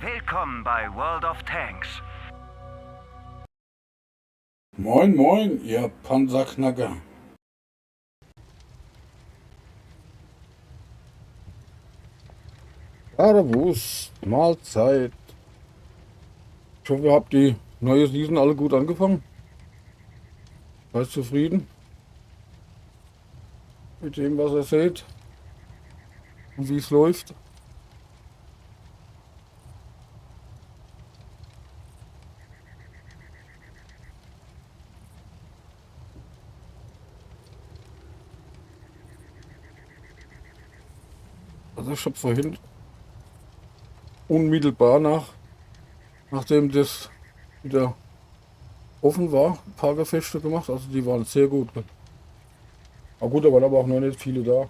Willkommen bei World of Tanks. Moin moin, ihr Panzerknacker. Servus, Mahlzeit. Ich hoffe, ihr habt die neue Season alle gut angefangen. Seid zufrieden mit dem, was ihr seht und wie es läuft. Also ich habe vorhin unmittelbar nachdem das wieder offen war, ein paar Gefechte gemacht. Also die waren sehr gut. Aber gut, da waren aber auch noch nicht viele da.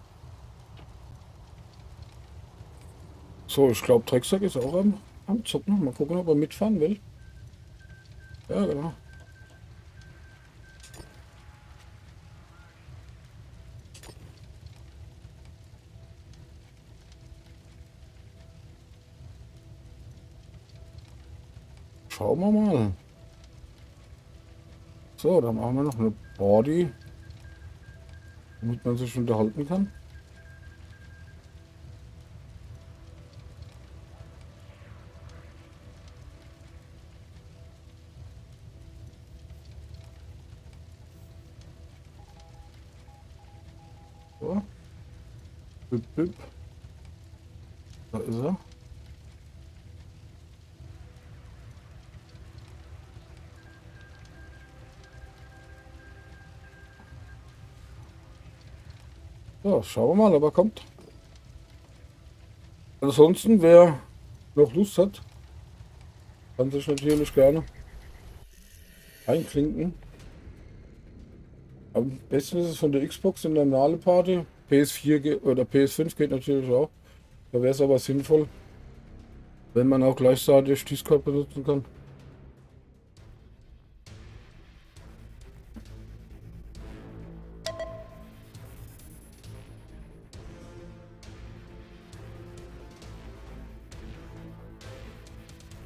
So, ich glaube, Drecksack ist auch am Zucken. Mal gucken, ob er mitfahren will. Ja, genau. Schauen wir mal. So, dann machen wir noch eine Body, damit man sich unterhalten kann. So. Bip, bip. Da ist er. So, schauen wir mal, ob er kommt. Ansonsten, wer noch Lust hat, kann sich natürlich gerne einklinken. Am besten ist es von der Xbox in der normale Party. PS4 oder PS5 geht natürlich auch. Da wäre es aber sinnvoll, wenn man auch gleichzeitig Discord benutzen kann.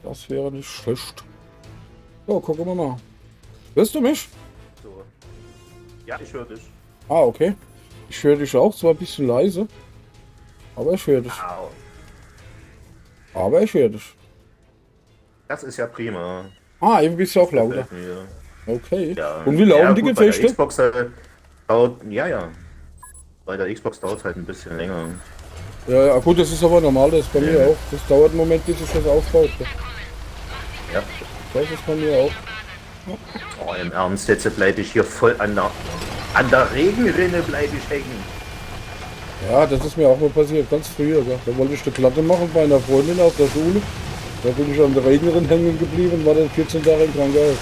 Das wäre nicht schlecht. So, gucken wir mal. Hörst du mich? So. Ja, ich höre dich. Ah, okay. Ich höre dich auch, zwar ein bisschen leise, aber ich höre dich. Au. Aber ich höre dich. Das ist ja prima. Ah, eben bist du auch lauter. Gefällt mir. Okay. Ja. Und wie laufen die gut, bei der Gefechte? Xbox ja. Bei der Xbox dauert es halt ein bisschen länger. Ja, gut, das ist aber normal, das ist bei mir auch. Das dauert einen Moment, bis sich das aufbaut. Ja. Das ist bei mir auch. Oh, im Ernst, jetzt bleibe ich hier voll an der Regenrinne bleibe ich hängen. Ja, das ist mir auch mal passiert, ganz früher. Gell. Da wollte ich eine Platte machen bei einer Freundin auf der Schule. Da bin ich an der Regenerin hängen geblieben und war dann 14 Tage im Krankenhaus.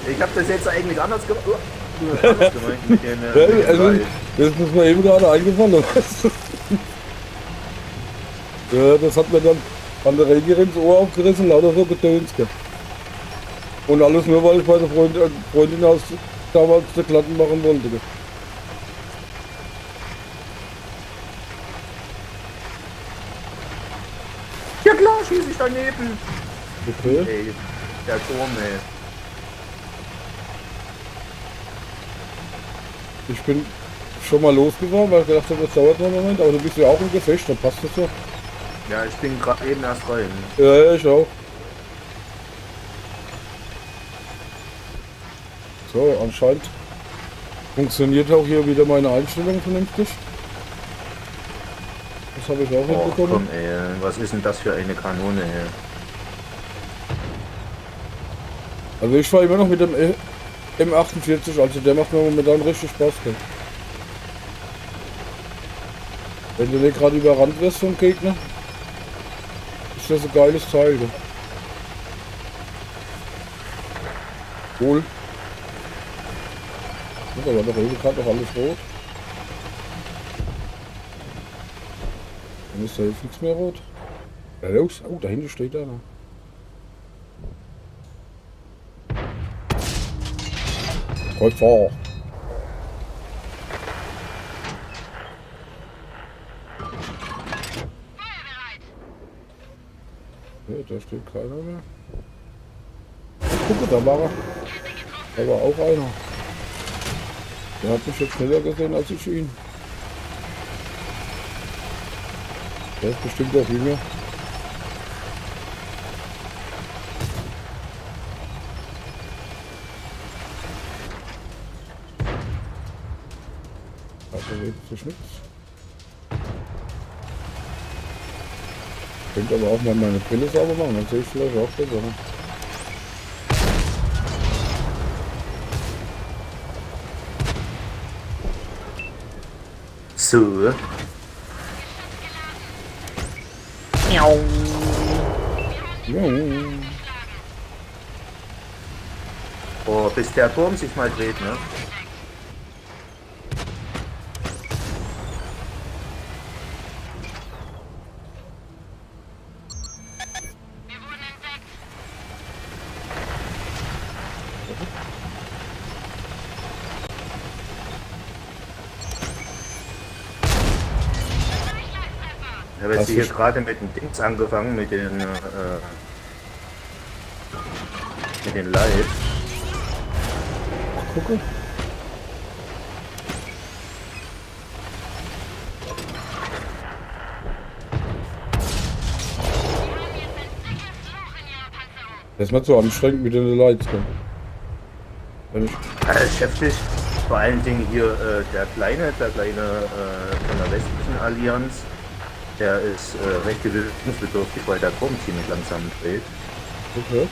Ich habe das jetzt eigentlich anders gemacht. Anders gemeint mit den, Ja, also, das ist mir eben gerade eingefallen. Ja, das hat mir dann an der Regenerin das Ohr aufgerissen, lauter so Gedöns. Gell. Und alles nur, weil ich meine Freundin aus damals die Platten machen wollte. Gell. Ja klar, schieße ich daneben. Okay. Ey, der Turm, ey. Ich bin schon mal losgefahren, weil ich gedacht habe, das dauert noch einen Moment, aber du bist ja auch im Gefecht, dann passt das ja. Ja, ich bin gerade eben erst rein. Ja, ich auch. So, anscheinend funktioniert auch hier wieder meine Einstellung vernünftig. Das habe ich auch Oh, hinbekommen. komm, ey, was ist denn das für eine Kanone, ey? Also ich fahre immer noch mit dem M48, also der macht mir momentan richtig Spaß. Gell. Wenn du nicht gerade überrannt wirst vom Gegner, ist das ein geiles Teil. Gell. Cool. Ja, aber der Rede kann doch alles rot. Dann ist da jetzt nichts mehr rot. Ja, los. Oh, da hinten steht einer. Kreuzfahrer. Da steht keiner mehr. Gucke, da war er. Da war auch einer. Der hat mich jetzt schneller gesehen als ich ihn. Der ist bestimmt auch jünger. Also bewegt sich nichts. Ich könnte aber auch mal meine Brille sauber machen, dann sehe ich vielleicht auch besser. Ne? So. Miau. Ja. Oh, bis der Turm sich mal dreht, ne? Ich habe jetzt hier gerade mit den Dings angefangen, mit den Lights. Gucke. Das ist mir zu anstrengend mit den Lights. Ne? Wenn ich Heftig. Vor allen Dingen hier der kleine von der westlichen Allianz, der ist recht gewöhnungsbedürftig, weil der Turm ziemlich langsam dreht. okay.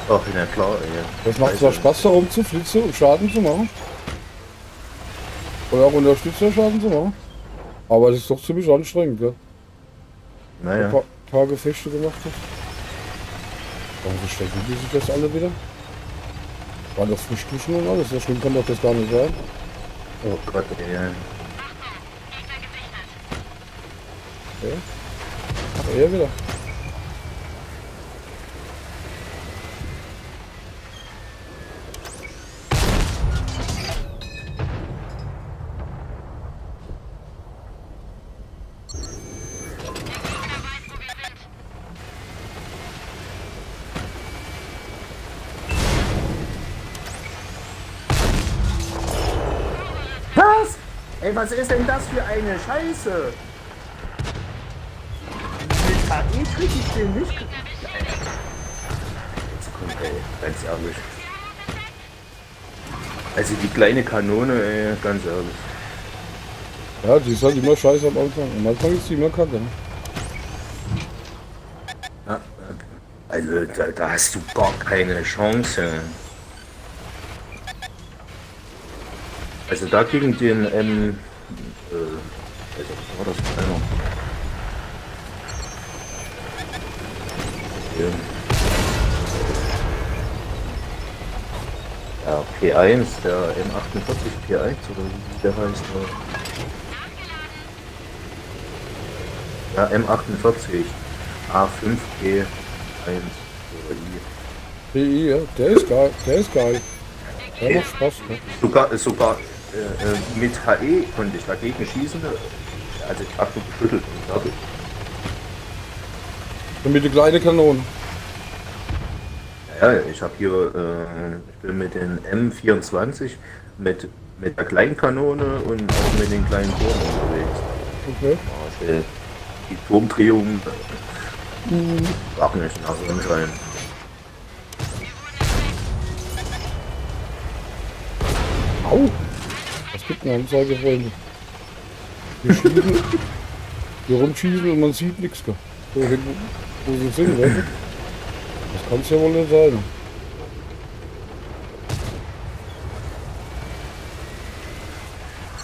Ach, na klar, ey. Das macht zwar Spaß, da rumzuflitzen und Schaden zu machen. Oder auch Unterstützer Schaden zu machen. Aber das ist doch ziemlich anstrengend, gell? Naja. Ein paar Gefechte gemacht hat. Warum verstecken die sich das alle wieder? War das Flüchtlinge und alles? So schlimm kann doch das gar nicht sein. Oh Gott, ey. Okay. Ach, er wieder. Was? Ey, was ist denn das für eine Scheiße? Mit KI krieg ich den nicht. Jetzt kommt, ey, ganz ehrlich. Also die kleine Kanone, ey, ganz ehrlich. Ja, die ist halt immer scheiße am Anfang. Am Anfang ist die immer kacke. Ne? Ja, also da hast du gar keine Chance. Also da gegen den also was war das einer? Ja, P1, der M48 P1 oder wie der heißt. Ja, M48 A5G1 oder I. PI, ja, der ist geil. Der ist geil. Der macht Spaß. Ne? Sogar mit HE konnte ich dagegen schießen. Also ich habe nur geschüttelt und fertig. Und mit der kleinen Kanone. Ja, ich habe hier, ich bin mit den M24 mit der Kleinkanone und auch mit den kleinen Turmen unterwegs. Okay. Also, die Turmdrehung war nicht nach so einem Schein. Au! Was gibt eine Anzeige, Freunde? Wir schießen, wir rumschießen und man sieht nichts. So hin, wo sie sind, weißt du? Das kann es ja wohl nicht sein.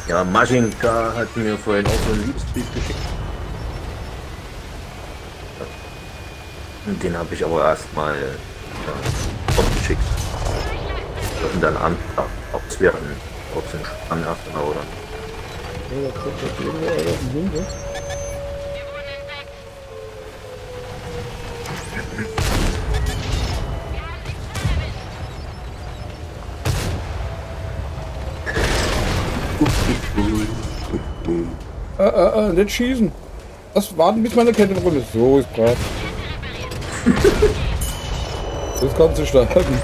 Ja, Maschinka hat mir vorhin auch so ein Liebesbild geschickt. Und den habe ich aber erstmal abgeschickt. Und dann auswerten, ob es ein Spannhafter oder. Ja, da kommt jetzt irgendwo einer auf den Hund, ne? Nicht schießen. Lass warten, bis meine Kette drin ist. So ist brav. Das kannst du starten.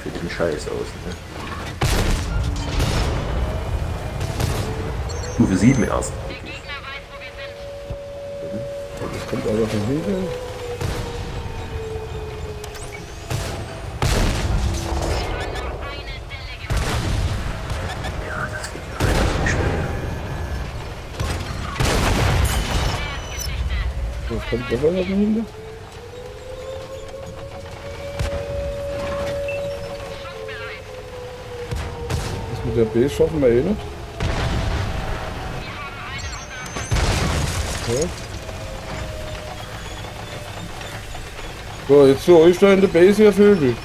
Für den Scheiß aus. Ne? Stufe 7 erst. Das kommt aber von hinten. Ja, das geht relativ schnell. Das kommt besser von hinten. Das mit der B schaffen wir eh nicht. Okay. So, jetzt zu euch da in der Base, ihr Vögel.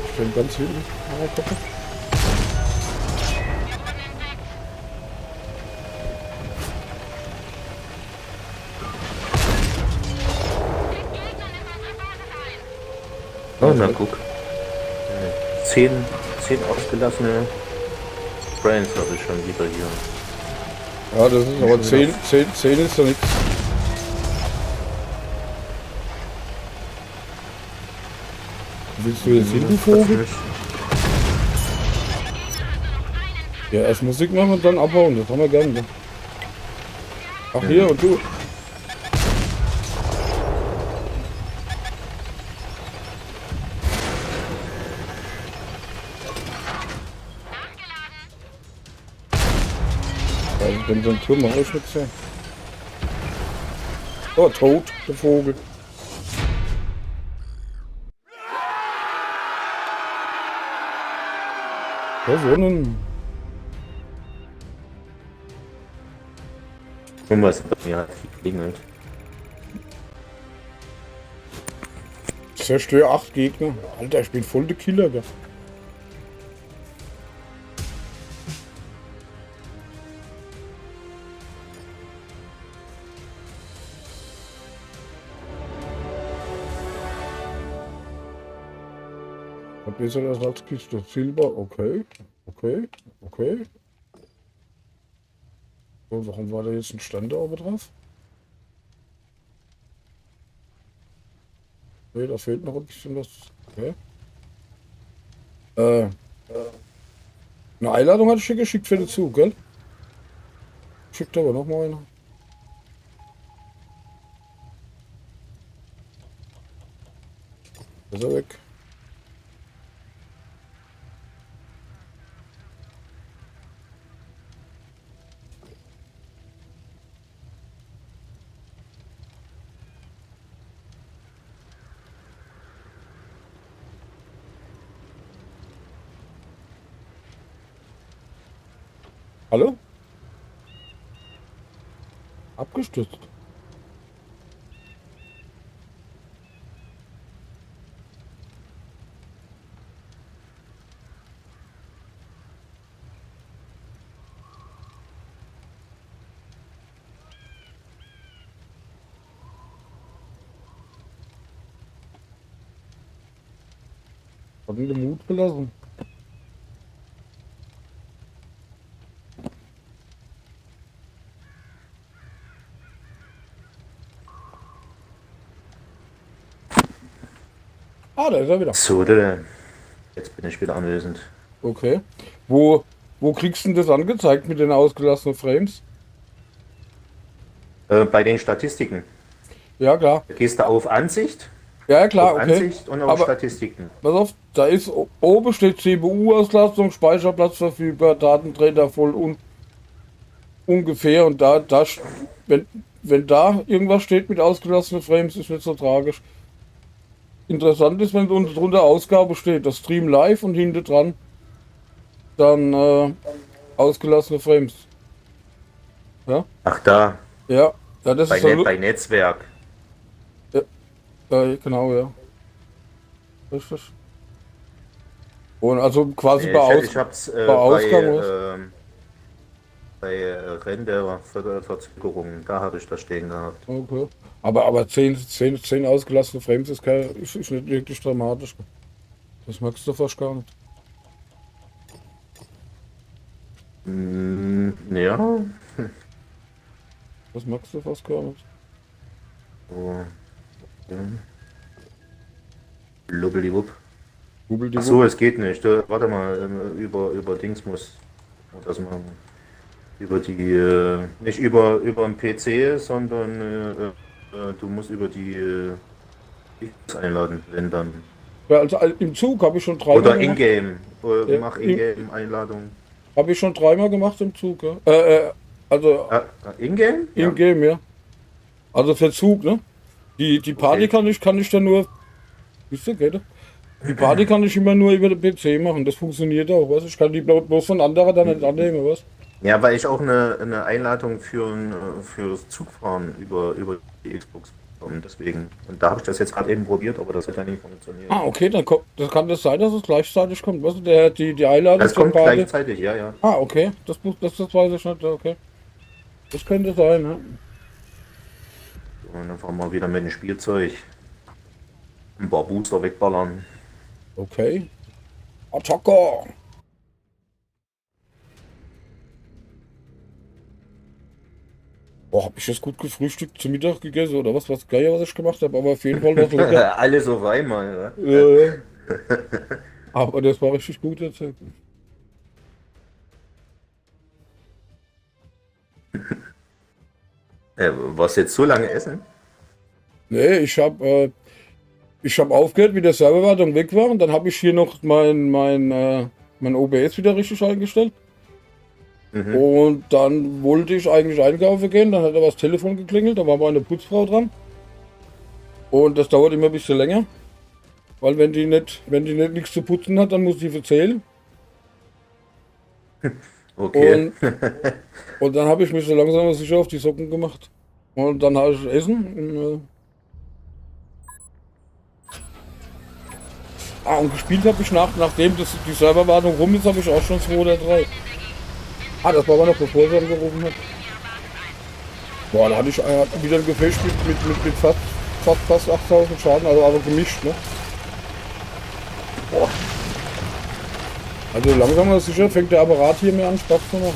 Ich bin ganz hinten. Ah, guck mal. Oh, na guck. 10 ausgelassene Brains habe ich schon wieder hier. Ja, das ist aber 10 ist ja nichts. Willst du jetzt hin, du Vogel? Ja, erst Musik machen und dann abhauen, das haben wir gerne. Ach, hier und du. Wenn so ein Turm mal ausschnitt, ja. Oh, tot, der Vogel. Gewonnen. Und was bei mir hat geklingelt. Zerstör 8 Gegner. Alter, ich bin voll der Killer, gell. Besser Ersatzkiste. Silber, okay. Okay. So, warum war da jetzt ein Stand da oben drauf? Okay, da fehlt noch ein bisschen was. Okay. Eine Einladung hatte ich hier geschickt für den Zug, gell? Schickt aber noch mal eine. Ist er weg. Hallo? Abgestürzt. Hat ihn den Mut gelassen. Ah, da ist er wieder. So, jetzt bin ich wieder anwesend. Okay. Wo kriegst du denn das angezeigt mit den ausgelassenen Frames? Bei den Statistiken. Ja, klar. Da gehst du auf Ansicht, Ja, klar, auf okay. Ansicht und auf Aber Statistiken. pass auf, da ist oben steht CPU-Auslastung, Speicherplatz verfügbar, Datenträger voll und ungefähr. Und wenn da irgendwas steht mit ausgelassenen Frames, ist nicht so tragisch. Interessant ist, wenn unten drunter Ausgabe steht, das Stream live und hinten dran dann ausgelassene Frames. Ja? Ach da, Ja, das bei, ist dann, bei Netzwerk. genau, ja. Richtig. Und also quasi Ich hab's bei Ausgang was? bei Renderverzögerungen, da habe ich das stehen gehabt. Okay. Aber 10 ausgelassene Frames ist nicht wirklich dramatisch. Das magst du fast gar nicht. Ja, Das magst du fast gar nicht. so. Ja. Lubbeliwupp. Google die Ach so, es geht nicht. Warte mal, über Dings muss das machen. Über die, nicht über den PC, sondern du musst über die Dings einladen, wenn dann. Ja, also im Zug habe ich schon dreimal Oder gemacht. Ingame. Ja, Mach Ingame-Einladung. Habe ich schon dreimal gemacht im Zug, ja. Also Ingame? Ja. in-game, ja. Also für Zug, ne? Die Party Okay. kann ich dann nur. Wisst ihr, geht das? Die Party kann ich immer nur über den PC machen. Das funktioniert auch, was? Ich kann die bloß von anderen dann nicht annehmen, was? Ja, weil ich auch eine Einladung fürs Zugfahren über die Xbox bekommen, deswegen. Und da habe ich das jetzt gerade eben probiert, aber das hat ja nicht funktioniert. Ah, okay, dann kommt. Das kann das sein, dass es gleichzeitig kommt. Was? Die Einladung Das zur kommt Party. gleichzeitig, ja, ja. Ah, okay. Das weiß ich nicht, okay. Das könnte sein, ne? Und dann fahren wir wieder mit dem Spielzeug ein paar Booster wegballern. Okay. Attacke! Boah, hab ich jetzt gut gefrühstückt, zu Mittag gegessen oder was? Was geil, was ich gemacht habe, aber auf jeden Fall was lecker. Alles auf einmal, Ja. Aber das war richtig gut jetzt. Was jetzt so lange essen? Nee, ich hab aufgehört, wie der Serverwartung weg war und dann habe ich hier noch mein OBS wieder richtig eingestellt. Mhm. Und dann wollte ich eigentlich einkaufen gehen, dann hat aber das Telefon geklingelt, da war meine Putzfrau dran. Und das dauert immer ein bisschen länger. Weil wenn die nicht nichts zu putzen hat, dann muss die erzählen. Okay. Und dann habe ich mich so langsam aber sicher auf die Socken gemacht. Und dann habe ich Essen. Und gespielt habe ich nachdem die Serverwartung rum ist, habe ich auch schon 2 oder 3. Das war aber noch bevor sie angerufen hat. Boah, da hatte ich wieder ein Gefecht mit fast 8000 Schaden, also aber gemischt, ne? Boah. Also langsam aber sicher fängt der Apparat hier mehr an Spaß zu machen.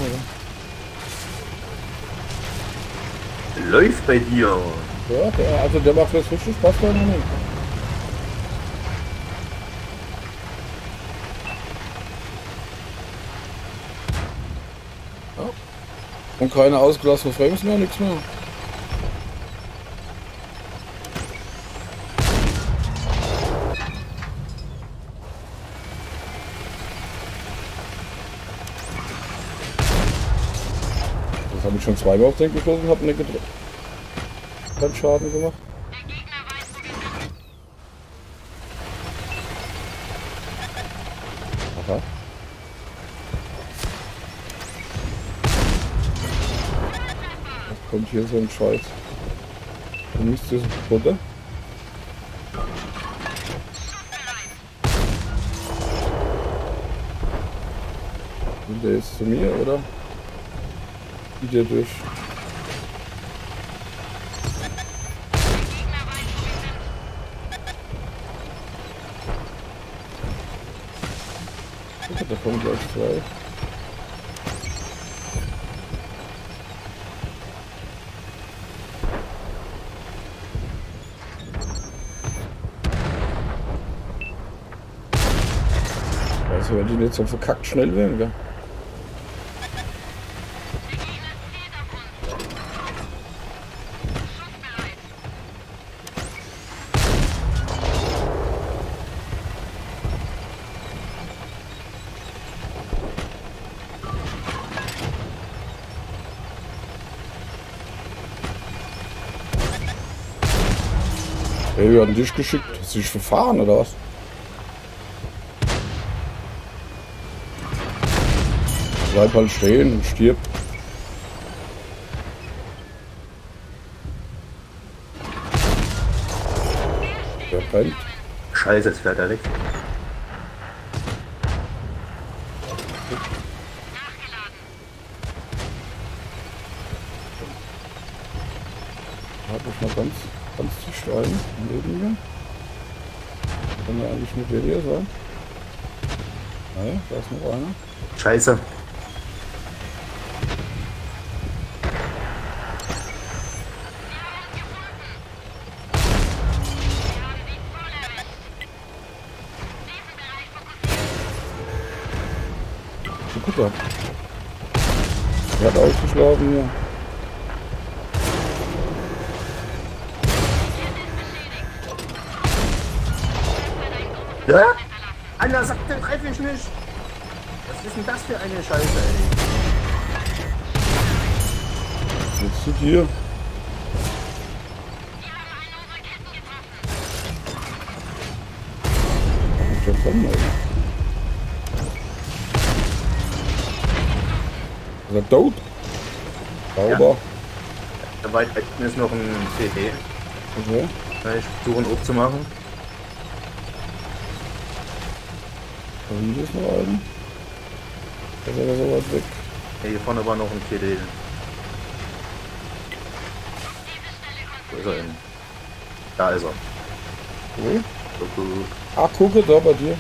Oder? Läuft bei dir. Ja, der macht jetzt richtig Spaß bei mir. Ja. Und keine ausgelassenen Frames mehr, nichts mehr. Das habe ich schon zweimal auf den geschossen, habe nicht gedrückt. Keinen Schaden gemacht. Aha. Was kommt hier so ein Scheiß? Wo müsste es runter? Und der ist zu mir, oder? Geht der durch? Da kommen gleich 2. Also wenn die nicht so verkackt schnell werden, gell? Hey, wir hatten dich geschickt. Hast du dich verfahren oder was? Bleib halt stehen und stirb. Der brennt. Scheiße, jetzt fährt er weg. Ganz dicht ein, neben mir. Kann ja eigentlich mit dir sein. Naja, da ist noch einer. Scheiße. So, guck mal. Er hat ausgeschlagen hier. Ja? Einer sagt, den treffe ich nicht. Was ist denn das für eine Scheiße, ey? Jetzt sind hier. Und schon kommen wir. Ist er tot? Sauber. Da weit hinten ist noch ein CD. Okay. Ich versuche ihn aufzumachen. Da hinten ist noch einer. Da ist er so weit weg. Hier vorne war noch ein CD. Wo ist er denn? Da ist er. Wo? So gut. Ah, gucke da bei dir.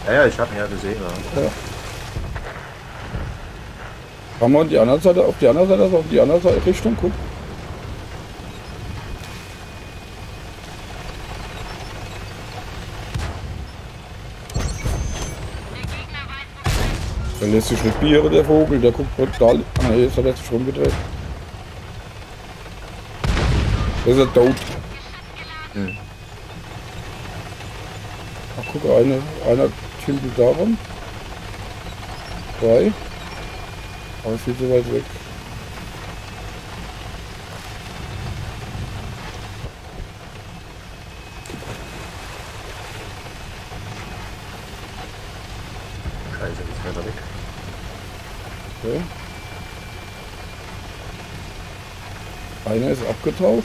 Ja, ich habe ihn ja gesehen. Ja. Ja. Kann man die andere Seite, auf die andere Seite, also auf die andere Seite Richtung gucken? Der lässt sich nicht bieren, der Vogel, der guckt brutal. Ah ne, jetzt hat er sich rumgedreht. Der ist er tot. Hm. Ach guck, einer timpelt da rum. Zwei. Aber viel zu weit weg. Scheiße, ist weiter weg. Okay. Einer ist abgetaucht.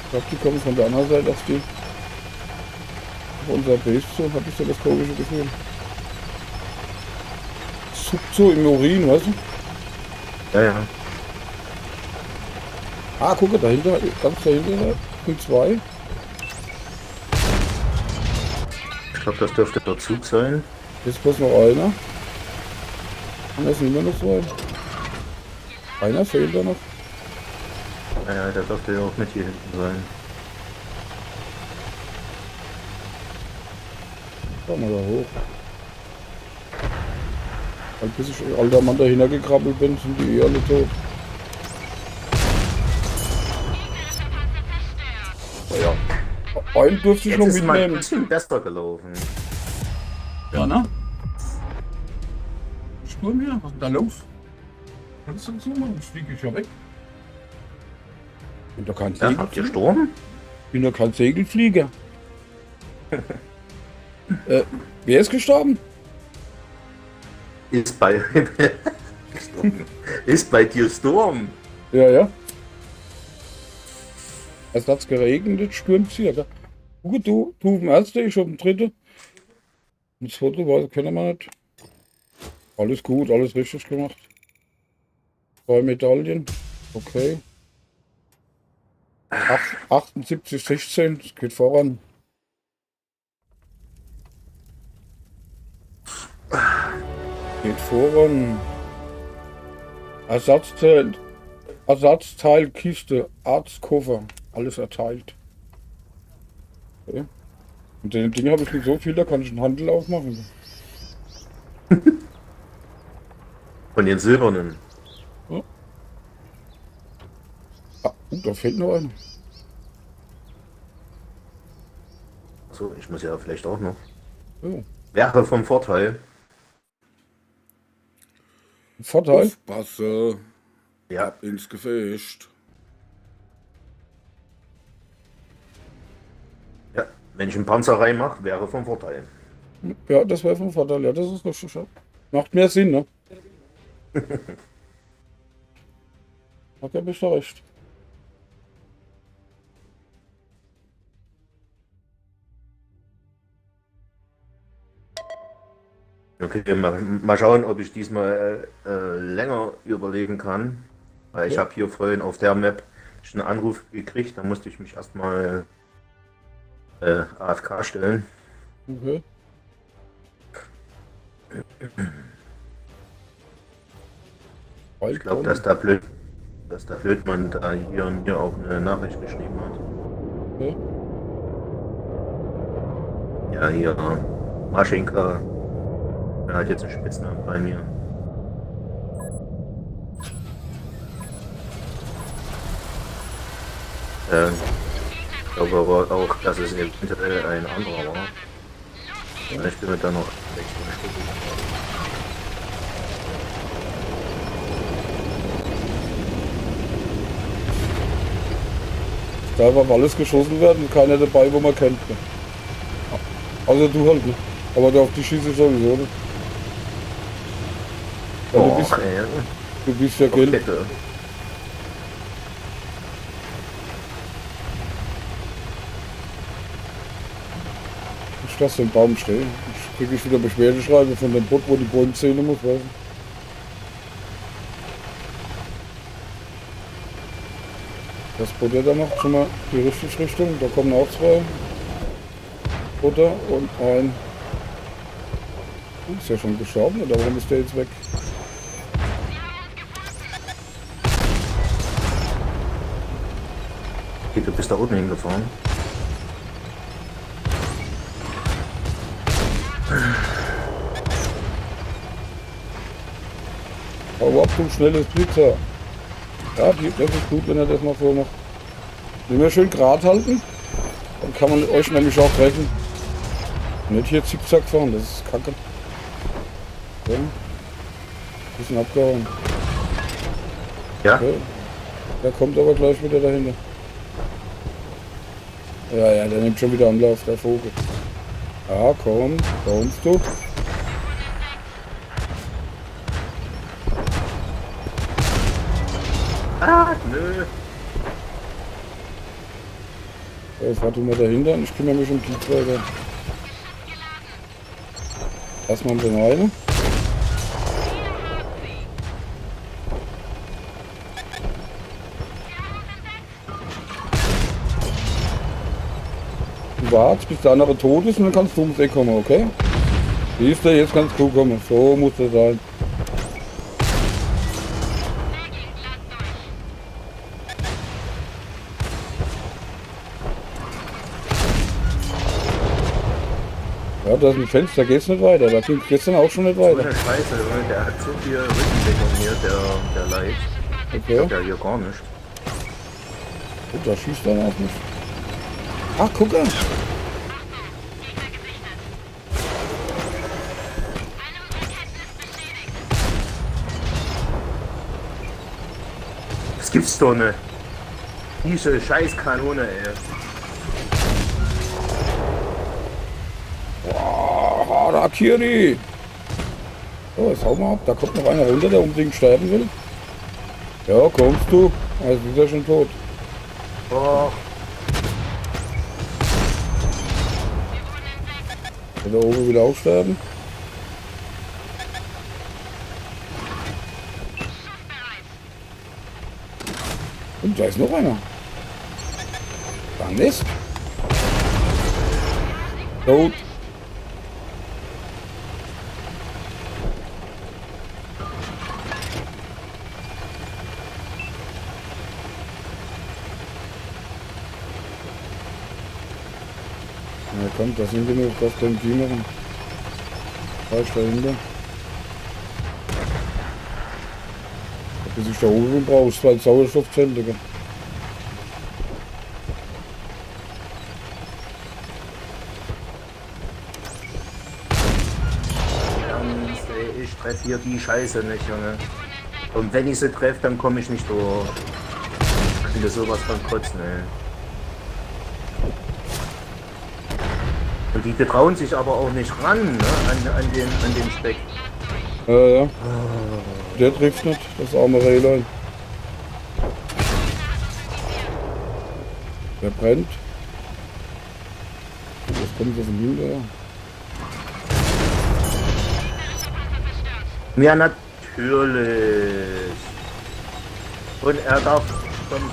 Ich glaube, die kommen von der anderen Seite auf die auf unser Base zu, habe ich so das komische Gefühl. Zuckt so im Urin, weißt du? Ja, ja. Ah, gucke, dahinter, ganz dahinter sind zwei. Ich glaube, das dürfte der Zug sein. Jetzt bloß noch einer. Und da sind immer noch zwei. Einer fehlt da noch. Ja, der dürfte ja auch mit hier hinten sein. Schauen wir da hoch. Weil bis ich alter Mann dahinter gekrabbelt bin, sind die eh alle tot. Ja. Einen durfte ich Jetzt noch ist mal ein mitnehmen. bisschen besser gelaufen. Ja, ne? Sturm hier? Was ist denn da los? Kannst du so machen? Fliege ich ja weg. Bin doch kein Ja, habt ihr Segelflieger. Sturm? Bin doch kein Segelflieger. Wer ist gestorben? Ist bei ist bei dir Sturm? Ja, ja. Es hat geregnet, jetzt stürmt circa. Gut, du auf dem ersten, ich auf dem dritten. Und das zweite weiß können wir nicht. Alles gut, alles richtig gemacht. 2 Medaillen. Okay. 78, 16, es geht voran. Geht voran. Ersatzteilkiste, Arztkoffer, alles erteilt. Okay. Und den Ding habe ich nicht so viel, da kann ich einen Handel aufmachen. Von den silbernen. Ah, da fehlt noch einer. So, ich muss ja vielleicht auch noch. Oh. Wäre vom Vorteil. Vorteil. Aufpasse, Ja, ab ins Gefecht. ja. Wenn ich einen Panzer reinmache, wäre vom Vorteil. Ja, das wäre vom Vorteil. Ja, das ist richtig. Ja. Macht mehr Sinn, ne? Hat er bist du recht. Okay, mal schauen, ob ich diesmal länger überlegen kann. Weil ich Ja. habe hier vorhin auf der Map einen Anruf gekriegt, da musste ich mich erstmal AFK stellen. Okay. Ich glaube, dass der Blödmann da hier mir auch eine Nachricht geschrieben hat. Okay. Ja, hier, Maschinka. Er hat jetzt einen Spitznamen bei mir. Ich glaube aber auch, dass es eventuell ein anderer war. Ich bin mir da noch 6 Stunden. Da darf alles geschossen werden und keiner dabei, wo man kennt. Ne? Also du halt nicht. Aber der auf die schieße sowieso nicht. Ja, du bist ja Geld. Kette. Ich lasse den Baum stehen. Ich kriege ich wieder Beschwerdeschreiben von dem Boot, wo die Bäume zählen muss. Weißt du? Das Boot da macht schon mal die richtige Richtung. Da kommen auch 2 Boote und ein. Ist ja schon gestorben, oder warum ist der jetzt weg? Okay, du bist da oben hingefahren. Hau ab, du schnelles Blitzer. Ja, das ist gut, wenn er das mal so macht. Immer schön gerade halten. Dann kann man euch nämlich auch treffen. Nicht hier zickzack fahren, das ist kacke. So. Bisschen abgehauen. Ja? Okay. Der kommt aber gleich wieder dahinter. Ja, ja, der nimmt schon wieder Anlauf, der Vogel. Ja, komm, kommst du. Ah, nö. Jetzt warte mal dahinter und ich kümmere mich um die 2 da. Erstmal um den einen. Du wartest, bis der andere tot ist und dann kannst du ums Eck kommen, okay? Siehst du, jetzt kannst du kommen. So muss das sein. Ja, da ist ein Fenster, da geht's nicht weiter. Da ging gestern auch schon nicht So weiter. eine Scheiße, der hat so viel Rückendeckung hier, der Light. Okay. Ja, hier gar nicht. Gut, da schießt er auch nicht. Ach, guck mal. Das gibt's doch nicht. Diese Scheißkanone, ey. Harakiri! So, jetzt hau mal ab. Da kommt noch einer runter, der unbedingt sterben will. Ja, kommst du. Also ist er schon tot. Oh, Will da oben wieder auch sterben? Und da ist noch einer. Dann ist. Tot. Na komm, da sind genug, was denn die machen? Falsch dahinter. Bis ich da oben brauchst, 2 Sauerstoffzellen, Digga. Ernst, ey, ich treffe hier die Scheiße nicht, Junge. Und wenn ich sie treffe, dann komme ich nicht durch. Ich finde sowas von kotzen, ey. Und die trauen sich aber auch nicht ran, ne, an den Speck. Ja, ja. Der trifft nicht, das arme Rehlein. Der brennt. Das kommt so von hinterher. Ja, natürlich. Und er darf vom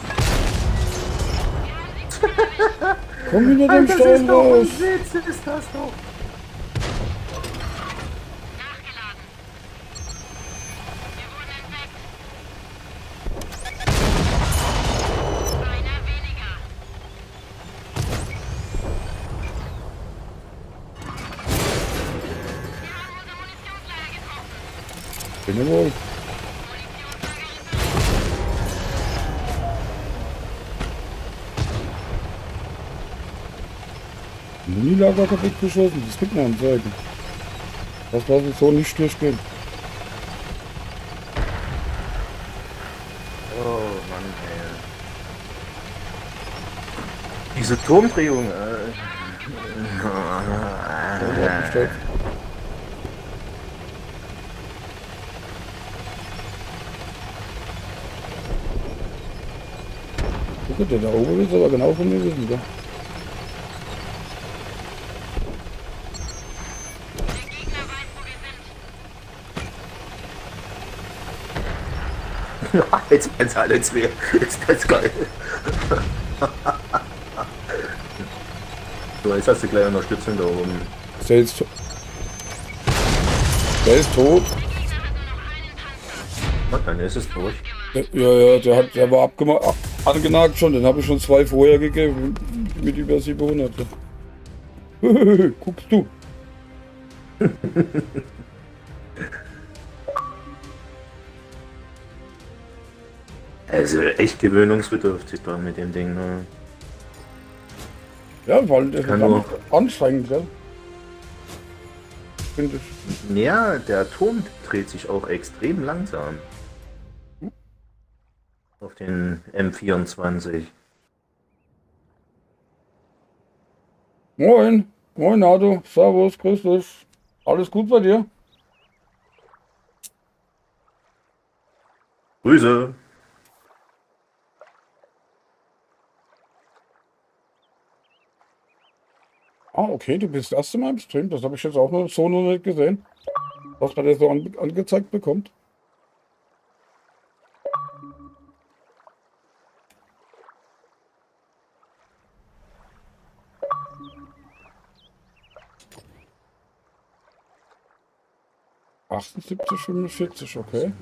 Komm hinter dem Stein raus. Witz, ist das doch. Jawohl. Minilager kaputt geschossen, das gibt mir Anzeigen. Das lasse ich so nicht durchgehen. Oh Mann, ey. Diese Turmdrehung, Abgestellt. Guck, der da oben ist aber genau von mir wissen, gell? Jetzt werden sie alle zwei. Ist das geil. So, jetzt hast du gleich Unterstützung da oben. Der ist tot. Der ist tot. Und dann ist es durch. Ja, der war angenagt schon. Den habe ich schon 2 vorher gegeben. Mit über 700. Guckst du. Also echt gewöhnungsbedürftig da mit dem Ding. Ne? Ja, weil der Kann ist nur- anstrengend, gell? Finde ich. Ja, der Turm dreht sich auch extrem langsam. Auf den M24. Moin. Moin, Nado. Servus, grüß dich. Alles gut bei dir? Grüße. Ah, okay, du bist das erste Mal im Stream. Das habe ich jetzt auch noch so noch nicht gesehen. Was man da so angezeigt bekommt. ...78, 45, okay.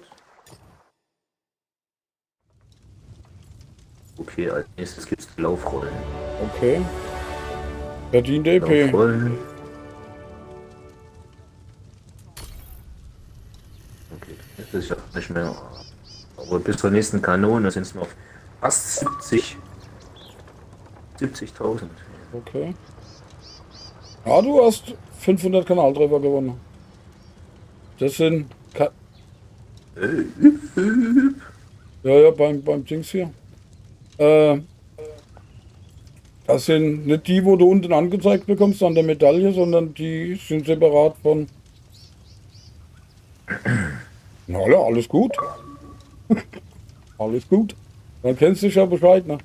Okay, als nächstes gibt's die Laufrollen. Okay. Verdient EP. Laufrollen. Okay, das ist ja nicht mehr. Aber bis zur nächsten Kanone sind es noch fast 70. 70.000. Okay. Ja, du hast 500 Kanalträger gewonnen. Das sind... Ja, beim Dings hier. Das sind nicht die, wo du unten angezeigt bekommst an der Medaille, sondern die sind separat von... Na ja, alles gut. Alles gut. Dann kennst du dich ja Bescheid, ne?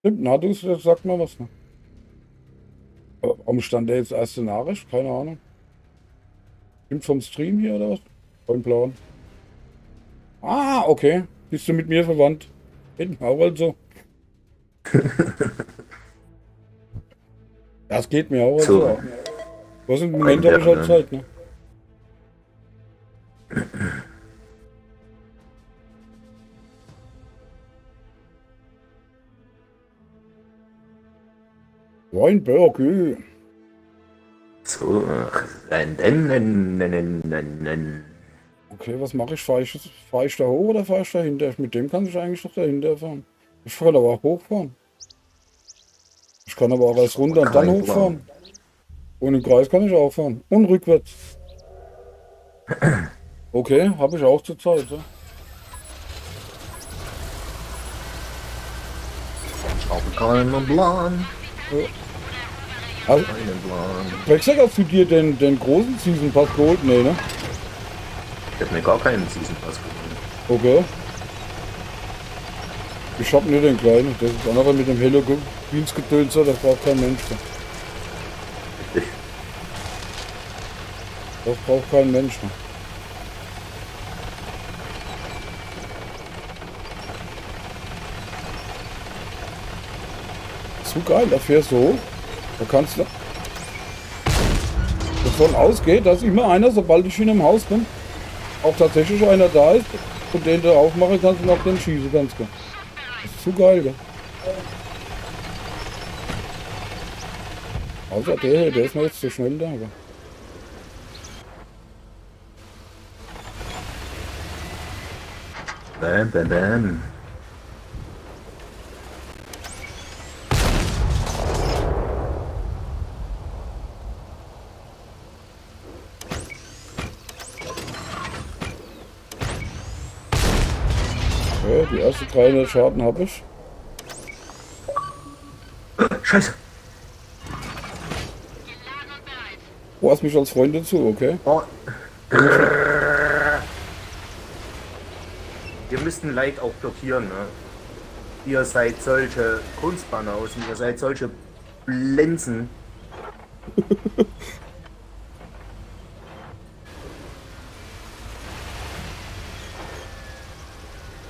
Stimmt, na du, sag mal was, ne? Aber warum stand der jetzt erste Nachricht? Keine Ahnung. Stimmt vom Stream hier oder was? Beim Plan. Ah, okay. Bist du mit mir verwandt? Auch also. Das geht mir auch So. also. Was im Moment habe ich halt Zeit, ne? Weinberg, So, Okay, was mache ich? Fahr ich da hoch oder fahre ich dahinter? Mit dem kann ich eigentlich doch dahinter fahren. Ich kann aber auch hochfahren. Ich kann aber auch erst runter und dann Kein hochfahren. Und im Kreis kann ich auch fahren. Und rückwärts. Okay, habe ich auch zur Zeit. Ja. Ich habe keinen Plan. Also, Keinen Plan. Wechsel hast du dir den großen Season Pass geholt? Nee, ne? Ich habe mir gar keinen Season Pass geholt. Okay. Ich hab nur den kleinen. Das ist andere mit dem Hello Beans Gedöns, das braucht kein Mensch. Mehr. Richtig. Das braucht kein Mensch. Mehr. zu geil. Da fährst du hoch. Da kannst du davon ausgehen, dass immer einer, sobald ich in einem Haus bin, auch tatsächlich einer da ist und den du aufmachen kannst und auf den schießen kannst. Gell. Das ist zu geil, gell. Außer der hier, der ist mir jetzt zu schnell da. Gell. Bam, bam, bam. Okay, die ersten 300 Schaden habe ich. Scheiße. Du hast mich als Freund dazu, okay? Oh. Wir müssten Leid auch blockieren, ne? Ihr seid solche Kunstbanausen, ihr seid solche Blinzen.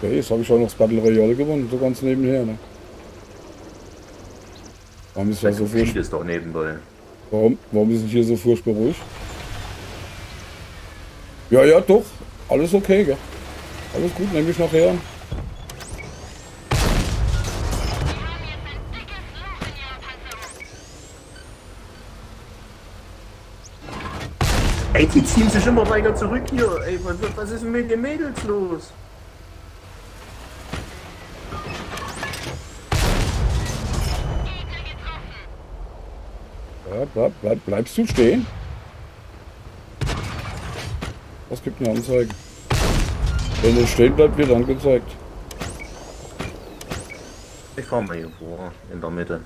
Okay, jetzt habe ich auch noch das Battle Royale gewonnen, so ganz nebenher, ne? Warum ist das so furchtbar? ist doch nebenbei. Warum ist es hier so furchtbar ruhig? Ja, ja, doch. Alles okay, gell? Alles gut, nehme ich nachher an. Ey, die ziehen sich immer weiter zurück hier. Ey, was ist denn mit den Mädels los? Ja, bleibst du stehen? Was gibt eine Anzeige? Wenn es stehen bleibt, wird angezeigt. Ich fahr mal hier vor, in der Mitte.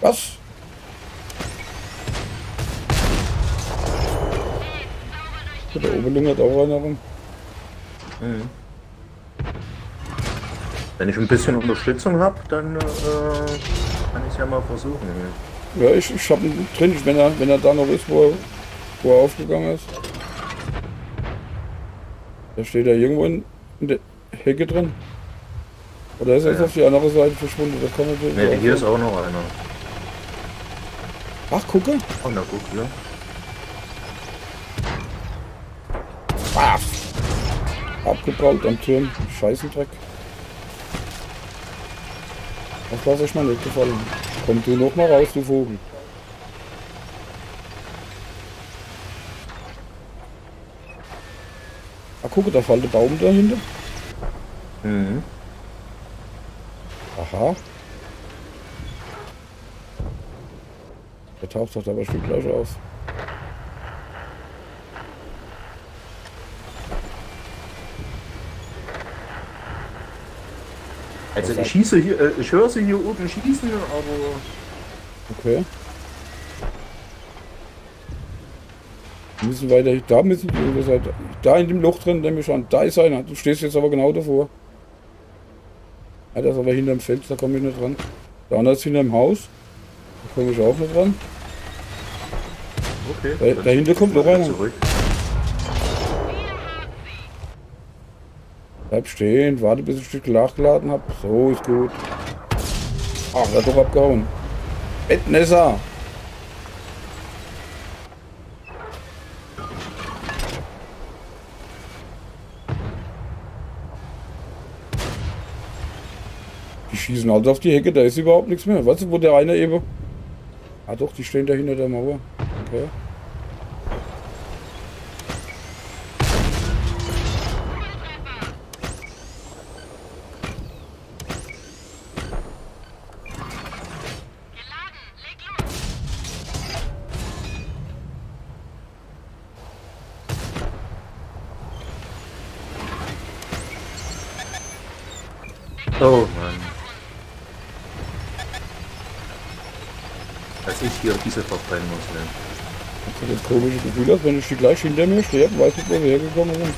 Was? Da oben lungert auch einer rum. Mhm. Wenn ich ein bisschen Unterstützung habe, dann kann ich es ja mal versuchen. Ja, ich hab ihn drin, wenn er da noch ist, wo er aufgegangen ist. Da steht er irgendwo in der Hecke drin. Oder ist er jetzt auf die andere Seite verschwunden? Das kann natürlich Ne, auch hier sein. ist auch noch einer. Ach, gucke. Oh, na gut, ja. Baff. Abgeprallt am Turm. Scheißendreck. Das lasse ich mal nicht gefallen. Komm du noch mal raus, du Vogel. Ah, gucke, da fällt der Baum dahinter. Mhm. Aha. Der taucht doch da bestimmt gleich auf. Also ich schieße hier, ich höre sie hier oben schießen, aber Okay. Wir müssen weiter, da müssen die irgendwo sein. Da in dem Loch drin, nämlich an, da ist einer. Du stehst jetzt aber genau davor. Ja, das ist aber hinterm Feld, da komme ich nicht dran. Der andere ist hinterm Haus. Da komme ich auch nicht dran. okay. Dahinter kommt noch einer. Zurück. Bleib stehen, warte bis ich ein Stück nachgeladen habe. So ist gut. Ach, er hat doch abgehauen. Bettnässer! Die schießen halt auf die Hecke, da ist überhaupt nichts mehr. Weißt du, wo der eine eben... Ah doch, die stehen da hinter der Mauer. Okay. Oh Mann. Dass ich hier diese verbrennen muss, ne? Ich habe das komische Gefühl, dass wenn ich die gleich hinter mir stehe, weiß ich, wo wir hergekommen sind.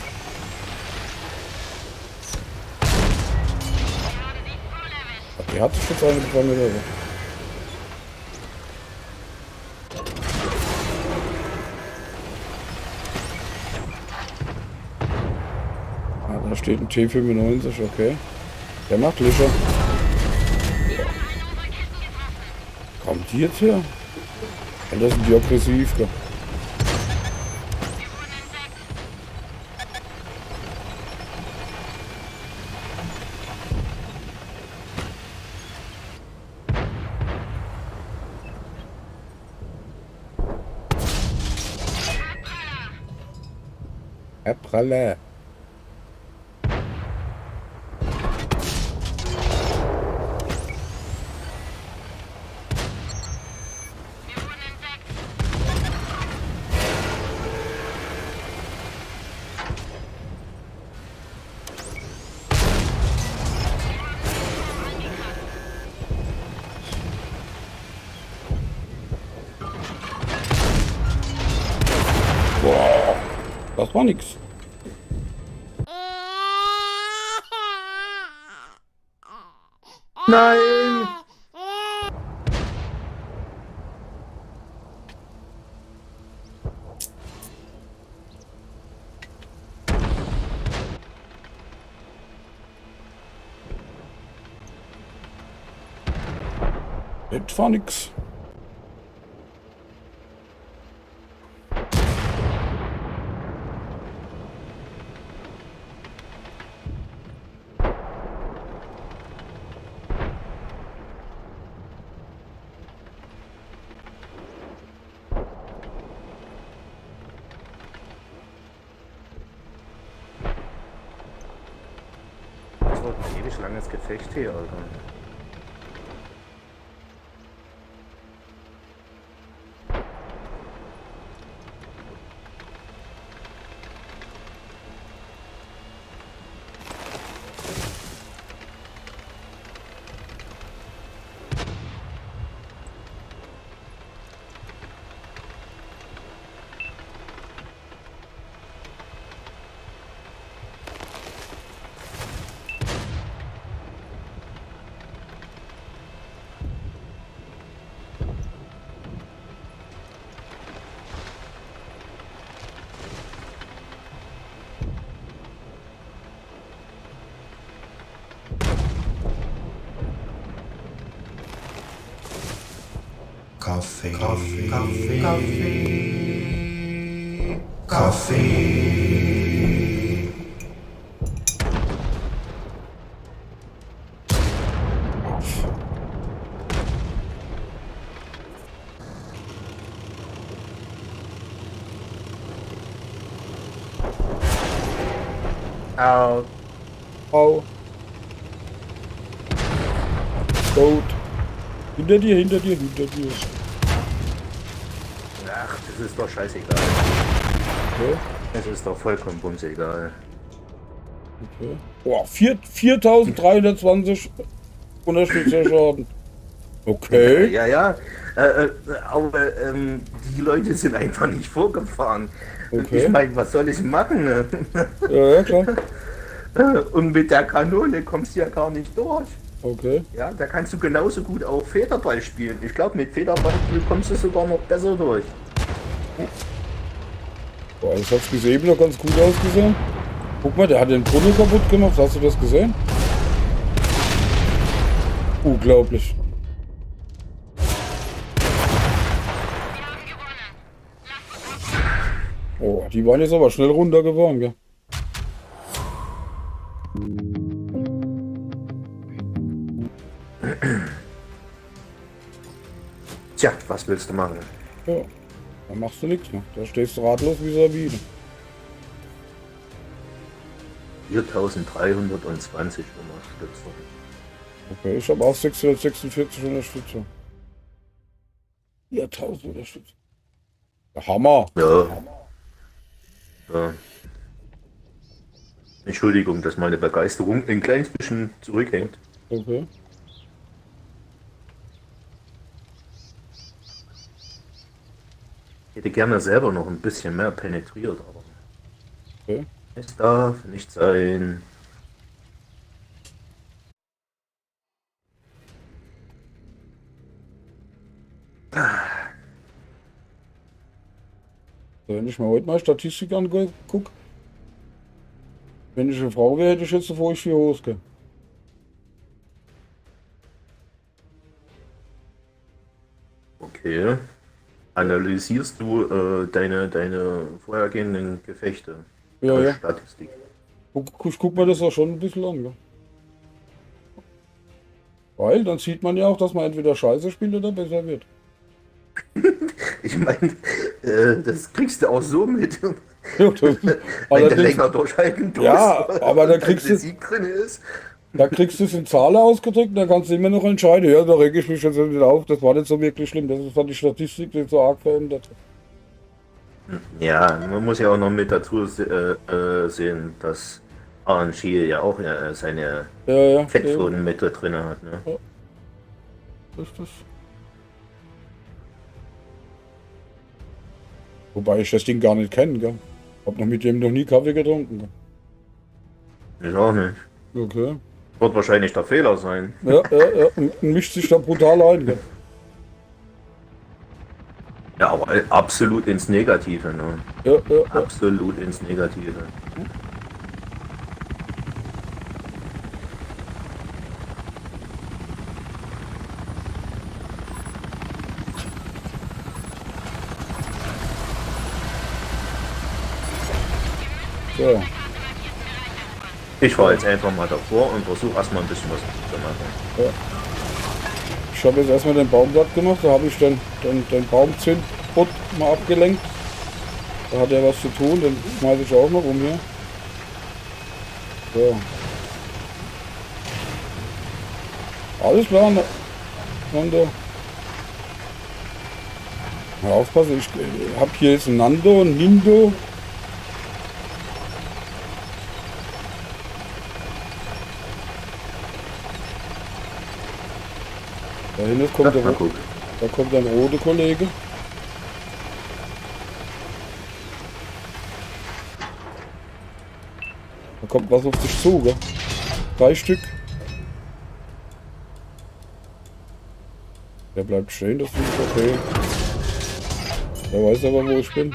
Ach, die hat sich jetzt eine gefangen oder so. steht ein T95, okay. Der macht Löcher. Kommt die jetzt her? Ja, das sind die aggressiv, gell? Herr Pralle. Boah, das war nix. Nein! Das war nix. Das wird ein ewig langes Gefecht hier, Alter. Kaffee, Kaffee, Kaffee, Kaffee, Kaffee. Au. Au. Tot. Hinter dir, hinter dir, hinter dir. Ach, das ist doch scheißegal. Okay, Es ist doch vollkommen bumsegal. okay. Boah, 4320 Unterstützerschaden. Okay. Ja, ja. Aber die Leute sind einfach nicht vorgefahren. Okay. Ich meine, was soll ich machen? Ne? Ja, ja, klar. Und mit der Kanone kommst du ja gar nicht durch. Okay. Ja, da kannst du genauso gut auch Federball spielen. Ich glaube, mit Federball kommst du sogar noch besser durch. Boah, das hat bis eben noch ganz gut ausgesehen. Guck mal, der hat den Tunnel kaputt gemacht. Hast du das gesehen? Unglaublich. Oh, die waren jetzt aber schnell runtergeworfen, gell? Tja, was willst du machen? Ja, da machst du nichts mehr. Da stehst du ratlos wie Sabine. 4320 Unterstützung. Okay, ich habe auch 646 Unterstützung. 4000 Unterstützung. Der Hammer. Ja. Ja. Entschuldigung, dass meine Begeisterung ein kleines bisschen zurückhängt. Okay. Ich hätte gerne selber noch ein bisschen mehr penetriert, aber Okay. es darf nicht sein. So, wenn ich mir heute mal Statistik angucke, Wenn ich eine Frau wäre, hätte ich jetzt sofort die Hose, gell? Okay. Analysierst du deine vorhergehenden Gefechte? Ja, Als ja. Statistik. Ich guck mir das auch schon ein bisschen an, gell? Weil dann sieht man ja auch, dass man entweder scheiße spielt oder besser wird. Ich meine, das kriegst du auch so mit, Ja, das, wenn du allerdings, länger durchhalten tust. Ja, aber da als kriegst der du- Sieg drin ist. da kriegst du es in Zahlen ausgedrückt und dann kannst du immer noch entscheiden. Ja, da reg ich mich jetzt nicht auf, das war nicht so wirklich schlimm. Das ist dann die Statistik, die so arg verändert. Ja, man muss ja auch noch mit dazu sehen, dass RNG ja auch seine Ja, ja. Fettpfoten mit da drin hat. Ne? Das ist das. Wobei ich das Ding gar nicht kenne, gell? Hab noch mit dem noch nie Kaffee getrunken. Ich auch nicht. Gell? Okay. Wird wahrscheinlich der Fehler sein. Ja, und mischt sich da brutal ein, gell? Ja, aber absolut ins Negative. Ne? Ja. Absolut ins Negative. So. Ich fahre jetzt einfach mal davor und versuche erstmal ein bisschen was zu machen. Ich habe jetzt erstmal den Baum platt gemacht, da habe ich den Baumzündbot mal abgelenkt. Da hat er was zu tun, den schmeiße ich auch noch um hier. So. Alles klar, Nando. Mal aufpassen, ich habe hier jetzt einen Nando, einen Nindo. Da hinten kommt Mal gucken. da kommt ein roter Kollege. Da kommt was auf dich zu, gell? 3 Stück. Der bleibt stehen, das ist okay. Der weiß aber, wo ich bin.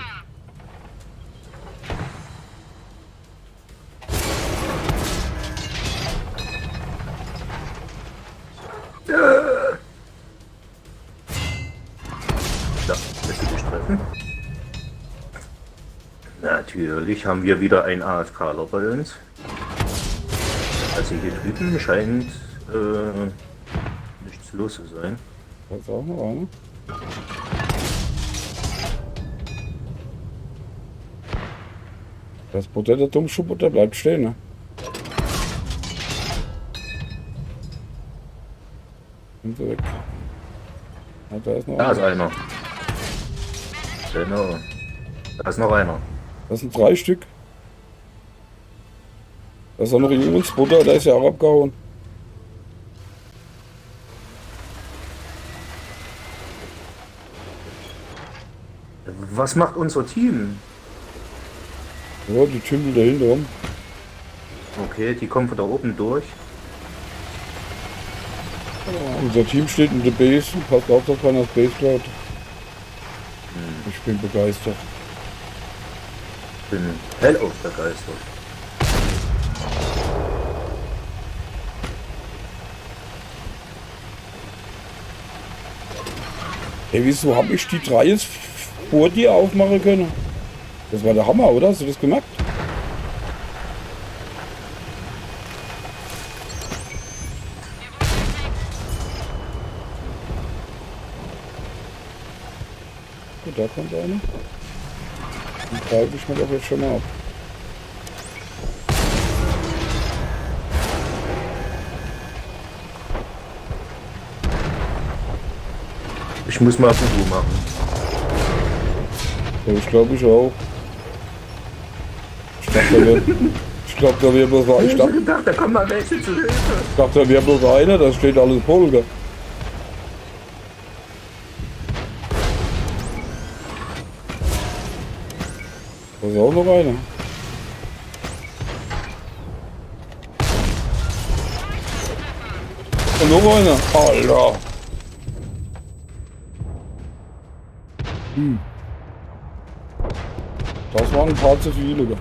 Da, lässt du dich treffen? Natürlich haben wir wieder ein AFKler bei uns. Also hier drüben scheint nichts los zu sein. Da ist auch noch einer. Das Butter, der Dummschuhbutter, der bleibt stehen, ne? Sind sie weg. Ja, da ist noch Da ist einer. einer. Genau. Da ist noch einer. Das sind 3 Stück. Da ist auch noch ein Übungsbutter, der ist ja auch abgehauen. Was macht unser Team? Ja, die tümpeln da hinten rum. Okay, die kommen von da oben durch. Unser Team steht in der Base. Passt auf, dass keiner das Base klaut. Ich bin begeistert. Bin hellauf begeistert. Ey, wieso habe ich die 3 jetzt vor dir aufmachen können? Das war der Hammer, oder? Hast du das gemacht? Gut, da kommt einer. Den greife ich mir doch jetzt schon mal ab. Ich muss mal Fugu machen. Ja, ich glaube ich auch. Ich glaube, da wäre bloß einer. Ich hab gedacht, da kommen mal welche zu Hilfe. dachte, da wäre bloß einer, da steht alles voll, gell? Da ist auch noch einer. Und noch einer. Alter. Das waren ein paar zu viele. Gell?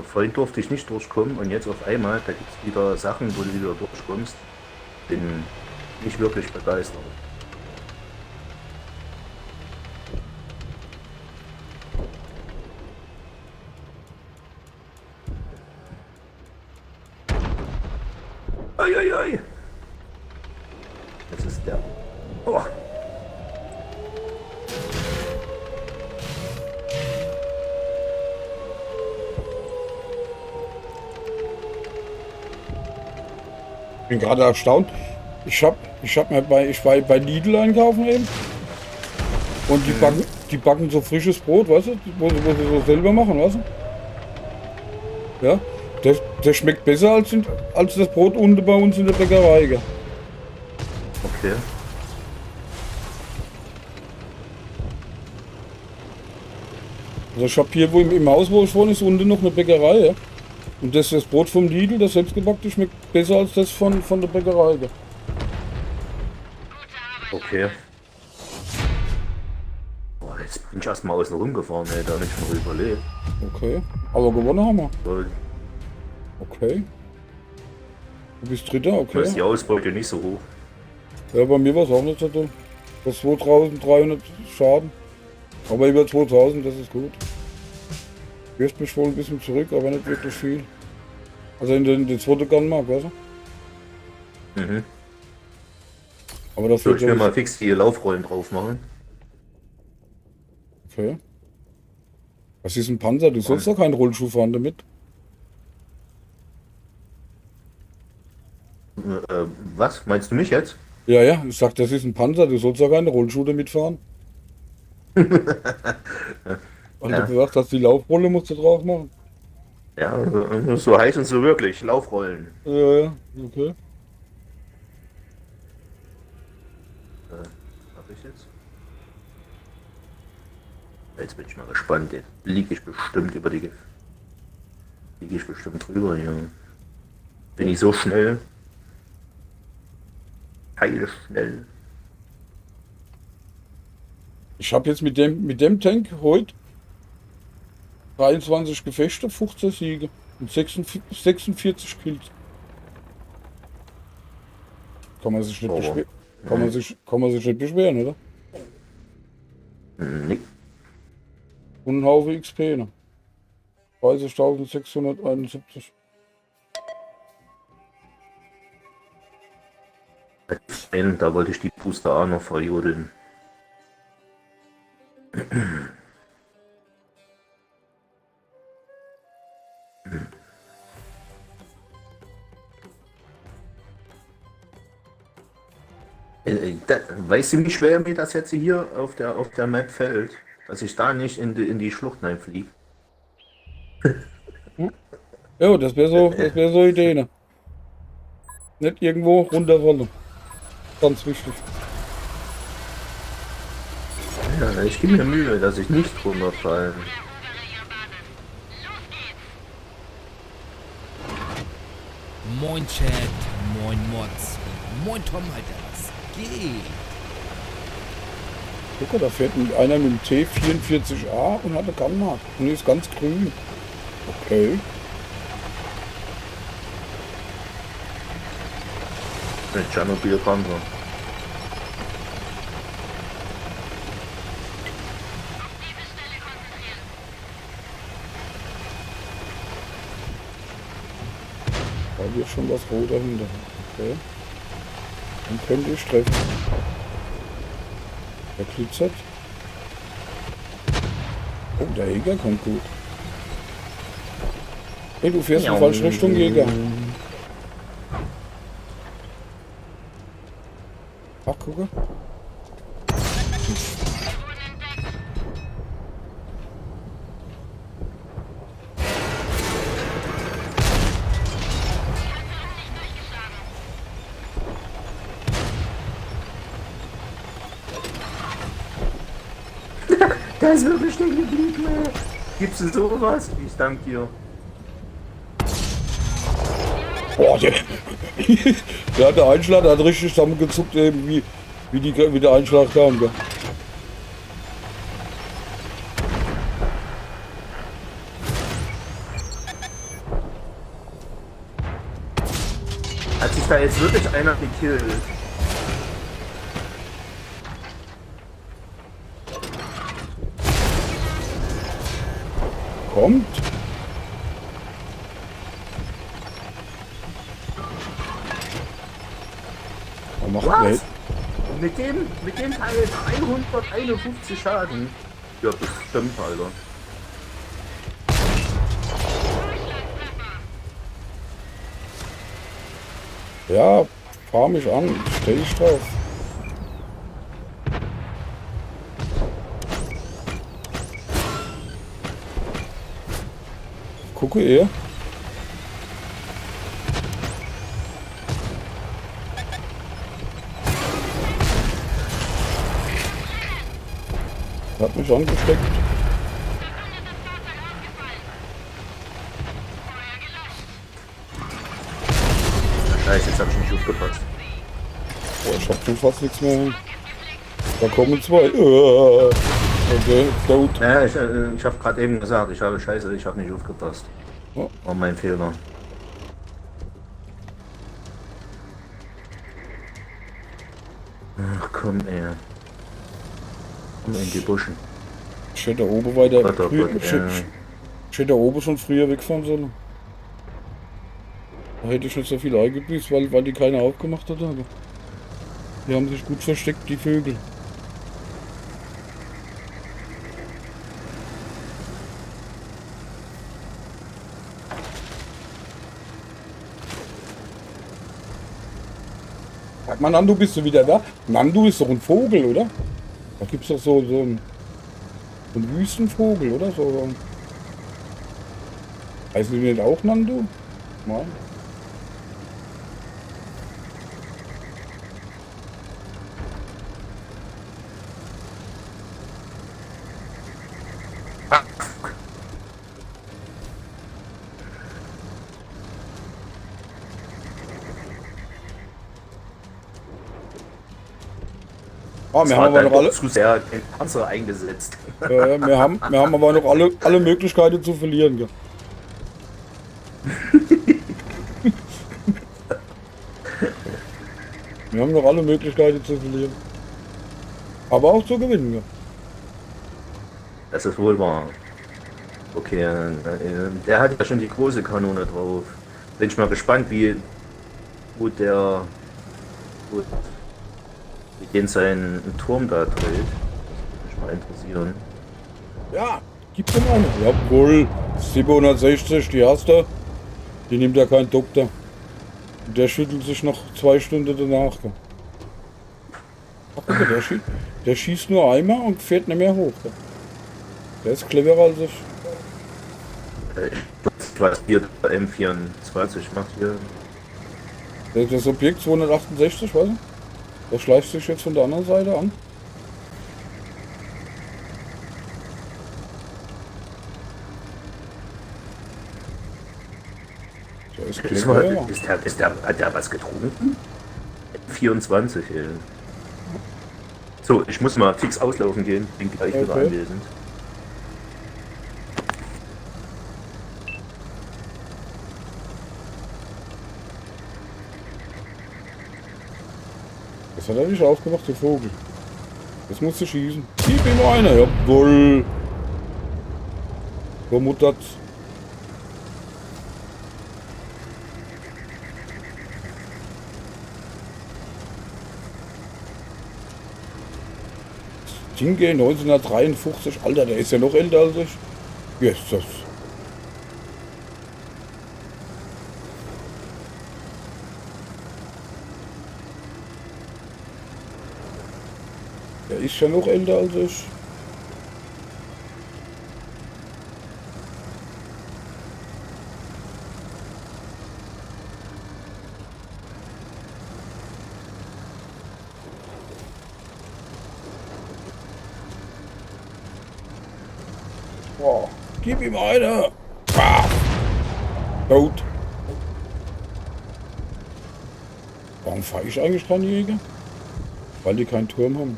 Vorhin durfte ich nicht durchkommen und jetzt auf einmal, da gibt es wieder Sachen, wo du wieder durchkommst. Bin nicht wirklich begeistert. Oi, oi, oi. Das ist der. Oh. Ich bin gerade erstaunt. Ich war bei Lidl einkaufen eben. Und die backen so frisches Brot, weißt du, wo sie so selber machen, weißt du? Ja, das schmeckt besser als das Brot unten bei uns in der Bäckerei. Gell? Okay. Also ich habe hier im Haus, wo ich wohne, ist unten noch eine Bäckerei. Ja? Und das Brot vom Lidl, das selbstgebackte, schmeckt besser als das von der Bäckerei. Gell? Okay. Boah, jetzt bin ich erstmal außen rumgefahren, ey, da habe ich schon überlebt. Okay, aber gewonnen haben wir. So, Okay. Du bist Dritter, da ist okay. die Ausbeute nicht so hoch. Ja, bei mir war es auch nicht so dumm. Das 2300 Schaden. Aber über 2000, das ist gut. Wirft mich wohl ein bisschen zurück, aber nicht wirklich viel. Also in den zweiten Gunmark, weißt du? Mhm. Aber das Soll wird ich ja mir mal nicht. fix die Laufrollen drauf machen? Okay. Was ist ein Panzer? Du sollst doch keinen Rollschuh fahren damit. Was? Meinst du mich jetzt? Ja, ja, ich sag, das ist ein Panzer, du sollst ja keine Rollschuhe damit fahren. Weil Ja. du gesagt hast, die Laufrolle musst du drauf machen. Ja, so heißen sie wirklich, Laufrollen. Ja, ja, okay. Was hab ich jetzt? Jetzt bin ich mal gespannt. Jetzt liege ich bestimmt über die. Liege ich bestimmt drüber hier. Bin ich so schnell? Heil schnell. Ich habe jetzt mit dem Tank heute 23 Gefechte, 15 Siege und 46 Kills. Kann man sich nicht Oh. beschweren. Kann man sich nicht beschweren, oder? Nee. Und ein Haufen XP, ne? 30.671. Da wollte ich die Booster auch noch verjodeln. Weißt du, wie schwer mir das jetzt hier auf der Map fällt? Dass ich da nicht in die Schlucht reinfliege. Ja, das wäre so eine Idee, ne? Nicht irgendwo runterfallen. Ganz wichtig. Ja, ich gebe mir Mühe, dass ich nicht runterfalle. Moin Chat, moin Mods, moin Tom, Alter, was geht? Guck mal, da fährt einer mit dem T44A und hat eine Gunmark. Und die ist ganz grün. Okay. Mit Tschernobyl Panzer. Da wird schon was rot dahinter. Okay. Dann könnte ich treffen. Der glitzert. Oh, der Jäger kommt gut. Hey, du fährst in die falsche Richtung, Jäger. Ach, gucke. Der ist wirklich stehen geblieben, ey. Gibt's denn sowas? Ich danke dir. Boah, der Einschlag hat richtig zusammengezuckt, eben wie der Einschlag kam. Gell? da jetzt wirklich einer gekillt? Kommt. Er macht Was? nicht. Mit dem Teil 151 Schaden. Ja, bestimmt, Alter. Ja, fahr mich an. Stell dich drauf. Gucke er. Hat mich angesteckt. Scheiße, jetzt hab ich nicht aufgepasst. Boah, ich hab schon fast nichts mehr. Da kommen zwei. Okay, tot. Naja, ich habe gerade eben gesagt, ich habe nicht aufgepasst. Ja. War mein Fehler. Ach komm, ey. Komm in die Buschen. Ich hätte da oben weiter. Gott, oh Gott, Ich hätte da oben schon früher wegfahren sollen. Da hätte ich nicht so viel eingebüßt, weil die keiner aufgemacht hat. Aber die haben sich gut versteckt, die Vögel. Sag mal, Nando, bist du wieder da? Nando ist doch ein Vogel, oder? Da gibt es doch so einen Wüstenvogel, oder? So. Heißen die nicht auch Nando? Nein. Ah, wir haben aber noch alle, zu sehr den Panzer eingesetzt. wir haben aber noch alle Möglichkeiten zu verlieren. Gell? Wir haben noch alle Möglichkeiten zu verlieren. Aber auch zu gewinnen. Gell? Das ist wohl wahr. Okay, der hat ja schon die große Kanone drauf. Bin ich mal gespannt, wie gut den seinen Turm da dreht. Das würde mich mal interessieren. Ja, gibt's denn eine? Jawohl, 760, die erste. Die nimmt ja kein Doktor. Der schüttelt sich noch 2 Stunden danach. Gell? Ach, guck mal, der schießt nur einmal und fährt nicht mehr hoch. Gell? Der ist cleverer als ich. Was hier der M24 macht hier. Das Objekt 268, weißt du? Der schleicht sich jetzt von der anderen Seite an. Der ist clever. Hat der was getrunken? 24, ey. So, ich muss mal fix auslaufen gehen. Bin gleich wieder Okay. anwesend. Das hat er nicht aufgemacht, der Vogel. Das musste schießen. Gib ihm einer, jawohl. Vermuttert. Dinge 1953, Alter, der ist ja noch älter als ich. Wie ist das? Der ist ja noch älter als ich. Boah, gib ihm eine. Ah. Tot. Warum fahre ich eigentlich keinen Jäger? Weil die keinen Turm haben.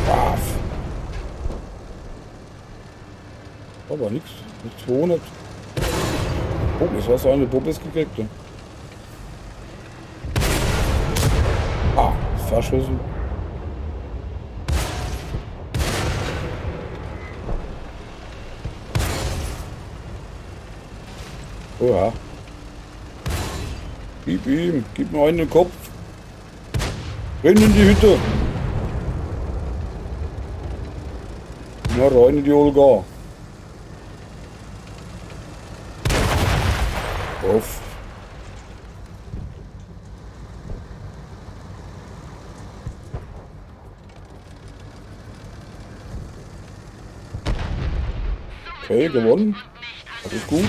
Brav. Aber nichts. Mit 200. Oh, das war so eine Puppes gekriegt. Ja. Ah, verschossen. Oh ja. Gib ihm, gib mir einen in den Kopf. Renn in die Hütte. Na, rein in die Olga. Auf. Okay, gewonnen. Alles gut.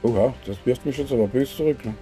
Oha, das wirft mich jetzt aber böse zurück, ne?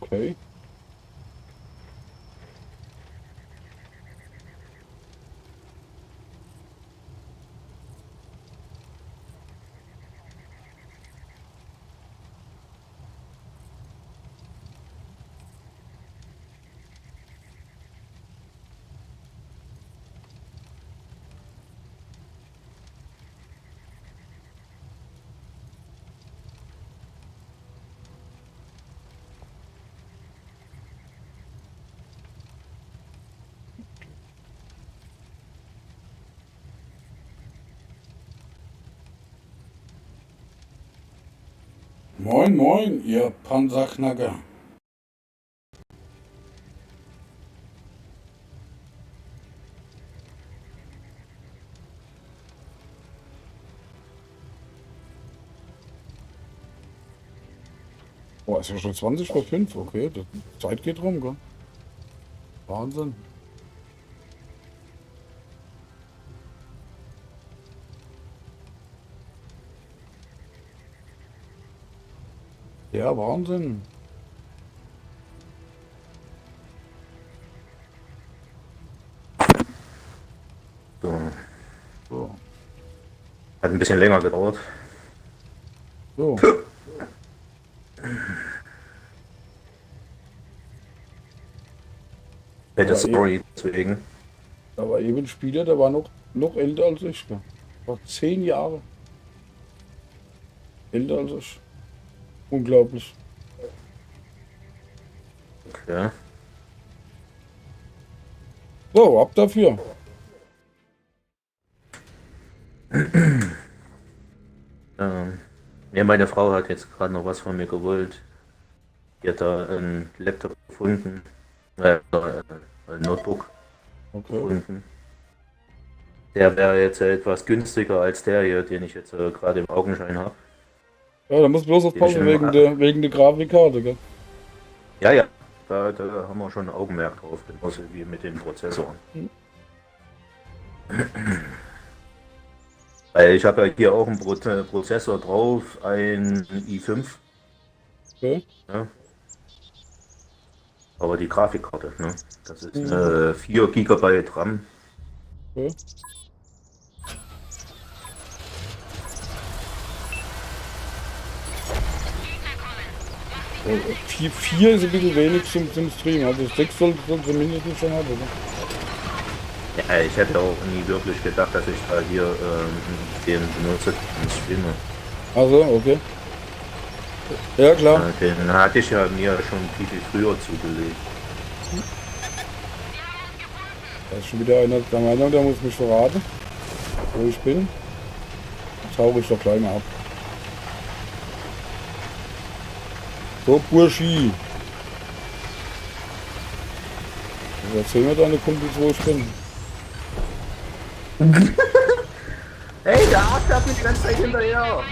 Okay. Moin, moin, ihr Panzerknacker. Oh, ist ja schon 20 vor 5, okay. Die Zeit geht rum, gell? Wahnsinn. Ja, Wahnsinn. So. So. Hat ein bisschen länger gedauert. So. Bette Aber Story deswegen. Da war eben ein Spieler, der war noch älter als ich. Gell? War 10 Jahre älter als ich. Unglaublich. Okay. So, ab dafür. Ja, meine Frau hat jetzt gerade noch was von mir gewollt. Die hat da einen Laptop gefunden. Ein Notebook Okay. gefunden. Der wäre jetzt etwas günstiger als der hier, den ich jetzt gerade im Augenschein habe. Ja, da muss bloß aufpassen wegen der Grafikkarte, gell? Ja, ja. Da haben wir schon ein Augenmerk drauf, genauso wie mit den Prozessoren. Weil ich habe ja hier auch einen Prozessor drauf, ein i5. Okay. Ja. Aber die Grafikkarte, ne? Das ist eine 4 GB RAM. Okay. Oh, 4 ist ein bisschen wenig zum Stream, also 6 sollte mindestens schon haben, oder? Ja, ich hätte auch nie wirklich gedacht, dass ich da hier den benutze zum Streamen. Also, okay. Ja, klar. Den hatte ich ja mir schon viel früher zugelegt. Da ist schon wieder einer der Meinung, der muss mich verraten, wo ich bin. tauche ich doch gleich mal ab. So, Burschi. Erzähl mir deine Kumpels, wo ich bin. Hey, der Arsch fährt mich die ganze Zeit hinterher.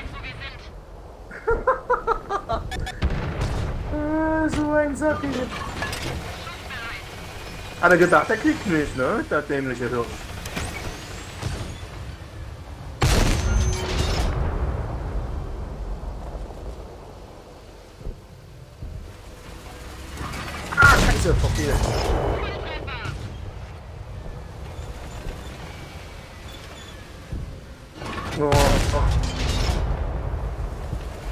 So ein Sack. Hat er gedacht, er kriegt mich, ne? Der dämliche Hirsch. Ah, scheiße, verfehlt. Oh, oh.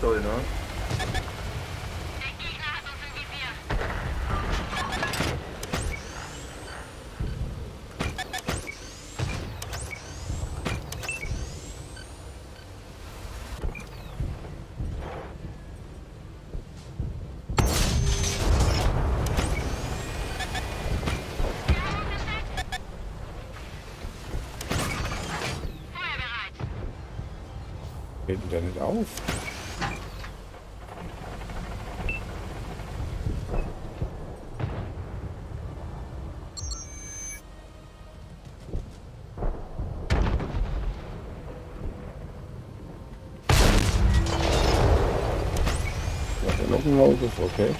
Toll, ne? Geht denn der nicht auf? Ja, der Lockenhaus ist okay.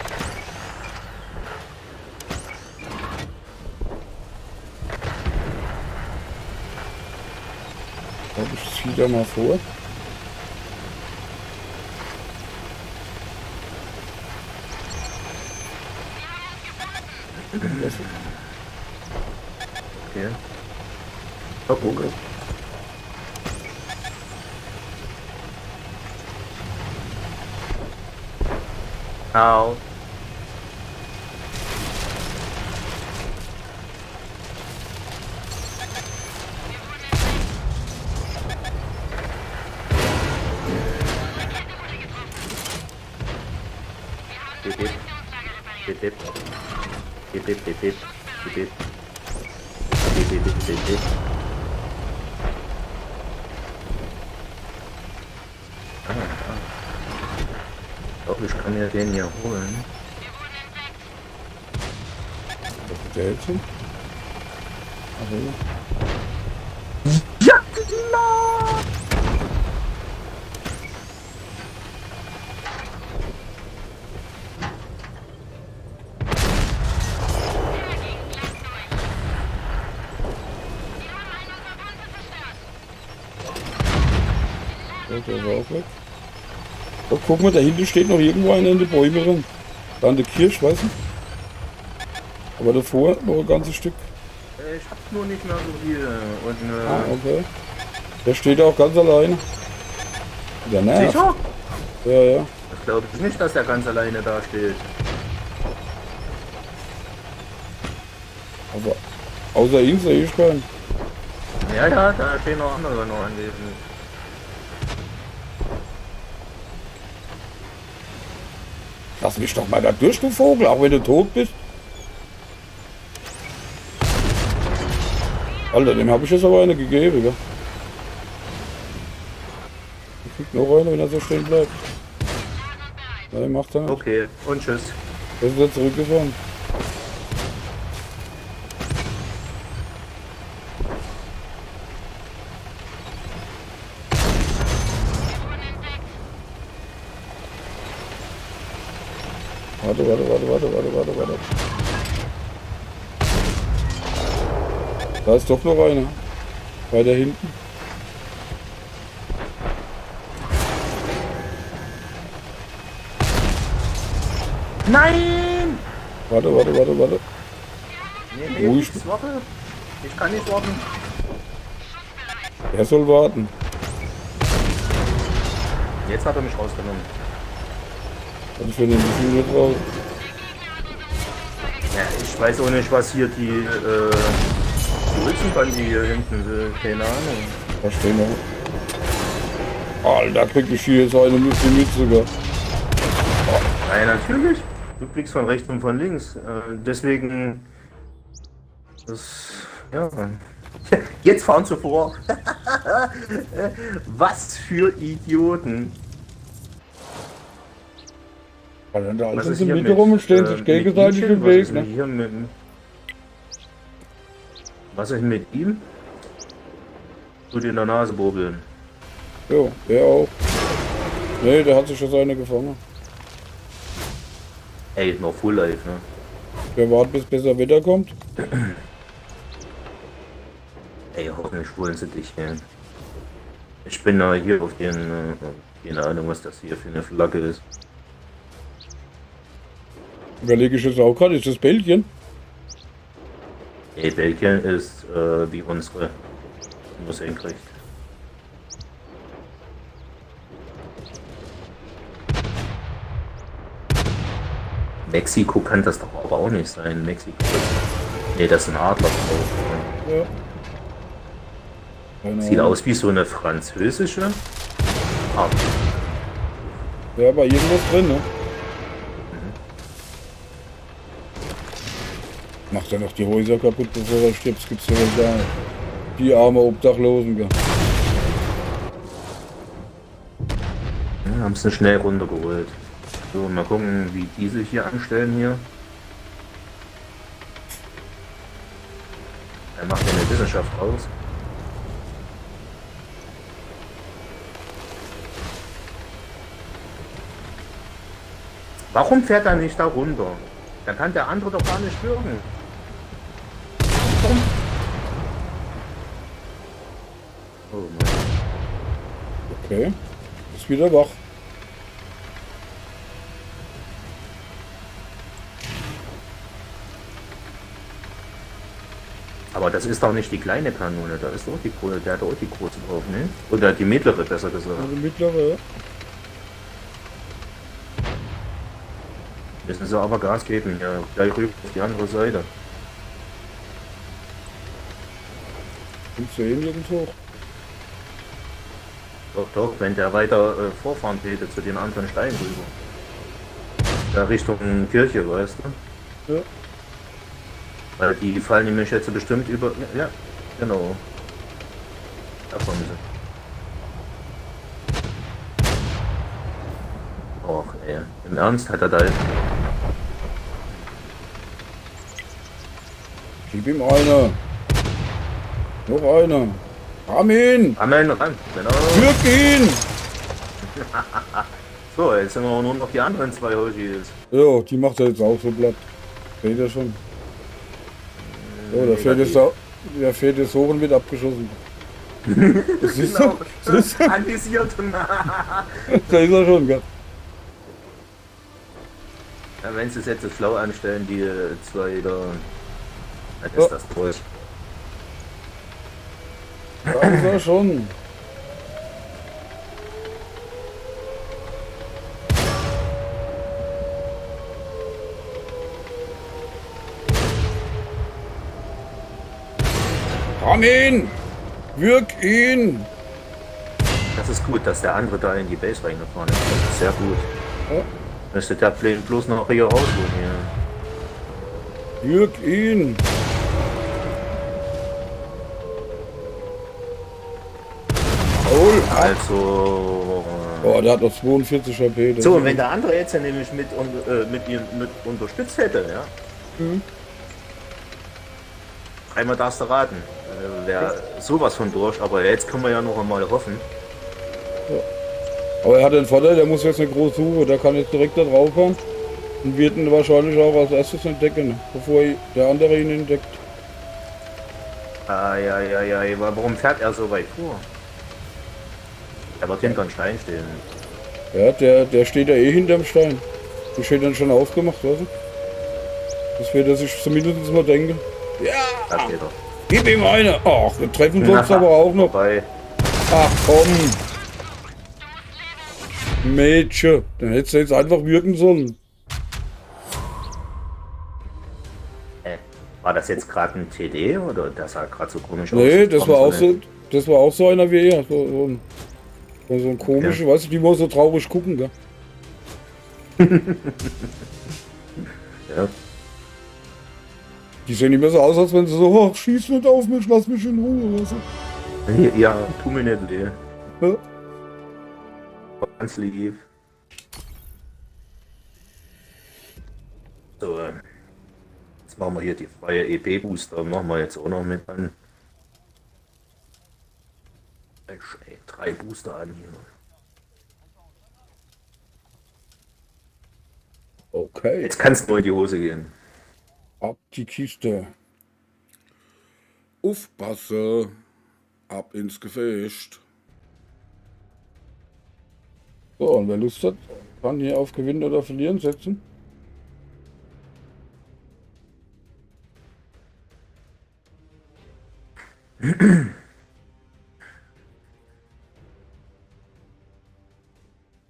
Ich ziehe da mal vor. Okay. Oh, okay. Au. Dip, dip. Dip, dip. Dip, dip, dip, dip. Dip, dip. Dip, dip, dip, dip, dip. Doch, ich kann mir den hier holen. Das ist der Hälfchen. Also, Ja, genau! der ist auch weg. Oh, guck mal, da hinten steht noch irgendwo einer in den Bäumen drin. Da an der Kirche, weiß ich. Aber davor noch ein ganzes Stück. Ich hab nur nicht mehr so viel. Und, Ah, okay. Der steht auch ganz alleine. Der nervt. sicher? Ja, ja. Ich glaube nicht, dass er ganz alleine da steht. Aber außer ihn sehe ich keinen. Ja, ja, da stehen noch andere noch anwesend. Lass mich doch mal da durch, du Vogel, auch wenn du tot bist. Alter, dem habe ich jetzt aber eine gegeben, ja. Der kriegt noch eine, wenn er so stehen bleibt. Nein, macht er nicht. Okay, und tschüss. Das ist er zurückgefahren. Warte. Da ist doch noch einer. Weiter hinten. Nein! Warte. Nee, Ruhig. ich warte. Ich kann nicht warten. Er soll warten. Jetzt hat er mich rausgenommen. Also für den Gefühl nicht raus. Ja, ich weiß auch nicht, was hier die Hülsenbande hier hinten will. Keine Ahnung. Da stehen noch. Alter, krieg ich hier jetzt eine mit sogar. Nein, natürlich. Du kriegst von rechts und von links. Deswegen. Das. Ja. Jetzt fahren sie vor. Was für Idioten. Weil dann da Was alles ist in hier der Mitte rum und stehen sich mit gegenseitig Ischen? im Was Weg. ist denn Ne? hier was ist mit ihm? Tut in der Nase bobeln. Jo, der auch. Nee, der hat sich schon seine gefangen. Ey, noch Full Life, ne? Der wartet, bis besser Wetter kommt. Ey, hoffentlich holen sie dich, ey. Ich bin da hier auf den, keine Ahnung, was das hier für eine Flagge ist. Überlege ich jetzt auch gerade, ist das Belgien? Ey, Belgien ist wie unsere. Nur senkrecht. Mexiko kann das doch aber auch nicht sein. Mexiko ist. Nee, das ist ein Adler drauf. Ja. Keine Sieht Ahnung. aus wie so eine französische Adler. Ja, aber irgendwas drin, ne? Macht er noch die Häuser kaputt, bevor er stirbt, gibt's ja wohl da. Die arme Obdachlosen, gell? Ja, haben sie schnell runtergeholt. So, mal gucken, wie die sich hier anstellen hier. Er macht ja eine Wissenschaft raus. Warum fährt er nicht da runter? Dann kann der andere doch gar nicht wirken. Oh Mann. Okay. Ist wieder wach. Aber das ist doch nicht die kleine Kanone, da ist doch die große, der hat auch die große drauf, ne? Oder die mittlere, besser gesagt. Also mittlere, ja. Müssen sie aber Gas geben, ja, gleich rüber auf die andere Seite. Kommst du hin nirgends hoch? Doch, doch, wenn der weiter vorfahren täte zu den anderen Steinen rüber. Da Richtung Kirche, weißt du? Ja. Weil die fallen nämlich jetzt bestimmt über. Ja, genau. Da kommen sie. Och, ey. Im Ernst hat er da. Gib ihm eine. Noch eine. Ramm ihn! Amen ran, genau. Wirk ihn! So, jetzt sind wir nur noch die anderen zwei Hoshis. Ja, die macht er jetzt auch so platt. Seht ihr schon? So, der fährt jetzt hoch und wird abgeschossen. Das ist Genau, so. Das ist, anvisiert. da ist er schon, gell? Ja, wenn sie es jetzt so schlau anstellen, die zwei da, dann Ja. ist das durch. Da ist er schon. Ramm ihn! Wirk ihn! Das ist gut, dass der andere da in die Base reingefahren ist. Das ist sehr gut. Ja. Müsste der bloß noch hier rausholen hier. Wirk ihn! Paul! Also. Oh, der hat noch 42 HP. das So, ist- und wenn der andere jetzt ja nämlich mit ihm mit unterstützt hätte, ja. Mhm. Einmal darfst du raten. Wäre sowas von durch, aber jetzt können wir ja noch einmal hoffen. Aber er hat den Vorteil, der muss jetzt eine große Suche, der kann jetzt direkt da drauf fahren und wird ihn wahrscheinlich auch als erstes entdecken, bevor der andere ihn entdeckt. Ja, warum fährt er so weit vor? Er wird hinter einem Stein stehen. Ja, der steht ja eh hinterm Stein. Der steht dann schon aufgemacht, weißt du? Das wird er sich zumindest mal denken. Da Ja! steht er. Gib ihm eine! Ach, wir treffen uns aber auch noch. Vorbei. Ach komm! Mädchen, dann hättest du jetzt einfach wirken sollen. War das jetzt gerade ein TD oder das sah gerade so komisch aus? Nee, das war auch Warum so, das war auch so einer wie er. So ein komischer, weißt du, die muss so traurig gucken, gell? Ja. Die sehen nicht mehr so aus, als wenn sie so, ach, schieß nicht auf mich, lass mich in Ruhe. Oder so. Ja, tu mir nicht weh. Ja. Ganz lieb. So, jetzt machen wir hier die freie EP-Booster. Machen wir jetzt auch noch mit an. 3 Booster an hier. Okay, Jetzt kannst du nur in die Hose gehen. ab die Kiste. Aufpasse. Ab ins Gefecht. So, und wer Lust hat, kann hier auf Gewinnen oder Verlieren setzen.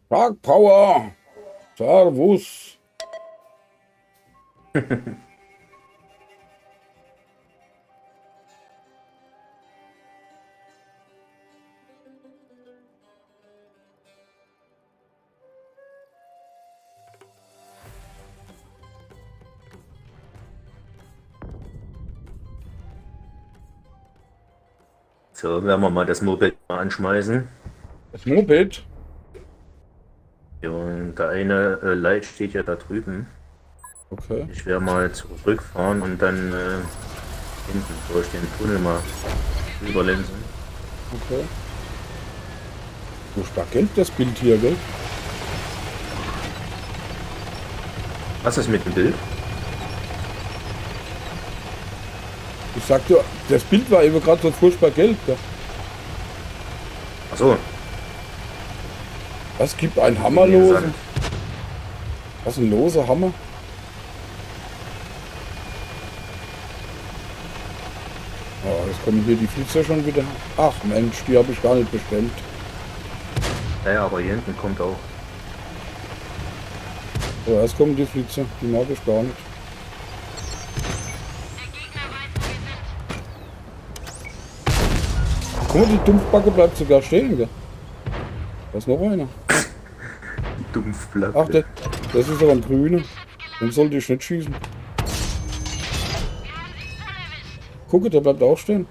Dark Power! Servus! So, werden wir mal das Moped mal anschmeißen. Das Moped? Ja, und der eine Light steht ja da drüben. Okay. Ich werde mal zurückfahren und dann hinten durch den Tunnel mal überlenzen. Okay. So stark Geld das Bild hier, gell? Was ist mit dem Bild? Ich sagte, das Bild war eben gerade so furchtbar gelb. Gell? Achso, Was gibt ein Hammerlosen? Was ein loser Hammer? Oh, jetzt kommen hier die Flitzer schon wieder. Ach Mensch, die habe ich gar nicht bestellt. ja, aber hier hinten kommt auch. So, erst kommen die Flitzer, die mag ich gar nicht. Guck mal, die Dumpfbacke bleibt sogar stehen, gell? Da ist noch einer. Dumpfblatt. Ach, das ist aber ein grüner. Den sollte ich nicht schießen. Gucke, der bleibt auch stehen.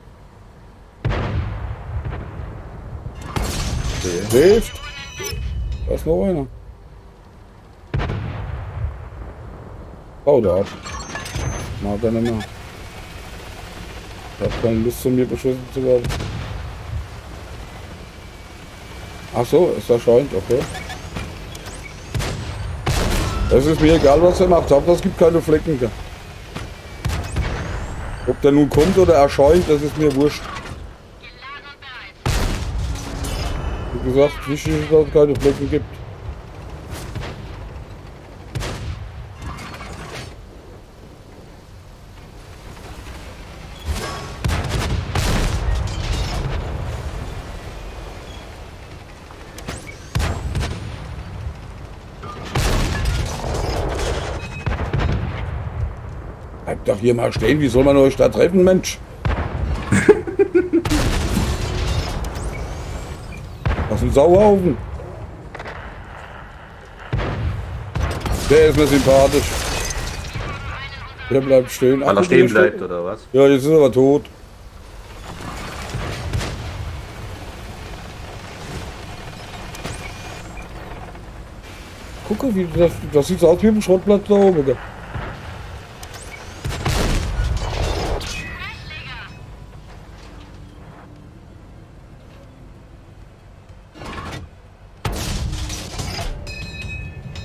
Hilft! Da ist noch einer. Haut ab. Mag er nicht mehr. Ich hab keine Lust, von mir beschossen zu werden. Ach so, es erscheint, okay. Es ist mir egal, was er macht. Hauptsache es gibt keine Flecken. Gell? Ob der nun kommt oder erscheint, das ist mir wurscht. Wie gesagt, wichtig ist, dass es keine Flecken gibt. Bleibt doch hier mal stehen, wie soll man euch da treffen, Mensch? Was ein Sauhaufen. Der ist mir sympathisch. Der bleibt stehen. Weil er Ach, stehen der bleibt, steht- oder was? Ja, jetzt ist er aber tot. Gucke, wie das sieht so aus wie ein Schrottplatz da oben. Gell?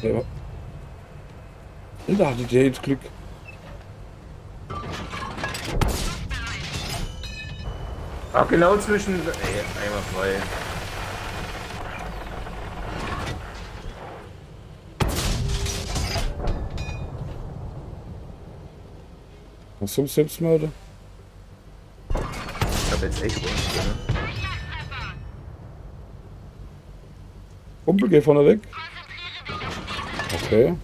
Ja. Da hattet ihr jetzt Glück. Ach, genau zwischen. Ey, einmal frei. Was zum Selbstmörder? Ich hab jetzt echt Angst, ne? Kumpel, geh vorne weg. Okay.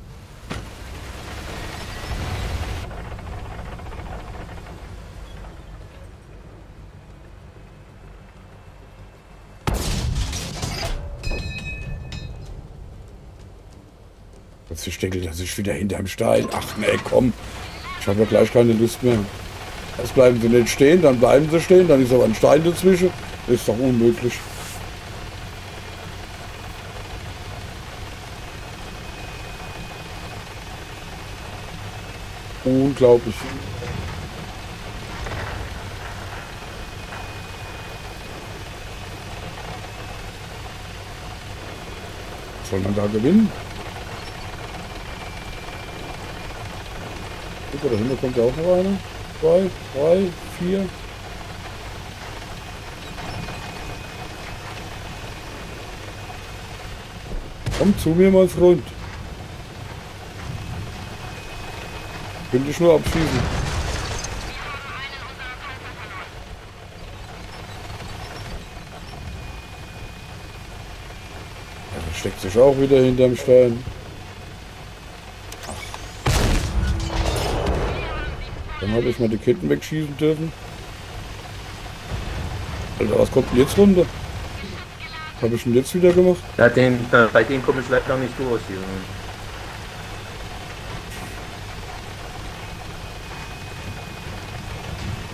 Jetzt steckt er sich wieder hinterm Stein. Ach nee, komm. Ich habe ja gleich keine Lust mehr. Erst bleiben sie nicht stehen, dann bleiben sie stehen, dann ist aber ein Stein dazwischen. Das ist doch unmöglich. Unglaublich. Soll man da gewinnen? Guck, da hinten kommt ja auch noch einer. 2, 3, 4. Komm zu mir, mein Freund. Könnte ich nur abschießen. Er versteckt sich auch wieder hinterm Stein. Dann habe ich mal die Ketten wegschießen dürfen. Alter, was kommt denn jetzt runter? Was habe ich denn jetzt wieder gemacht? Ja, bei dem komme ich leider nicht durch hier.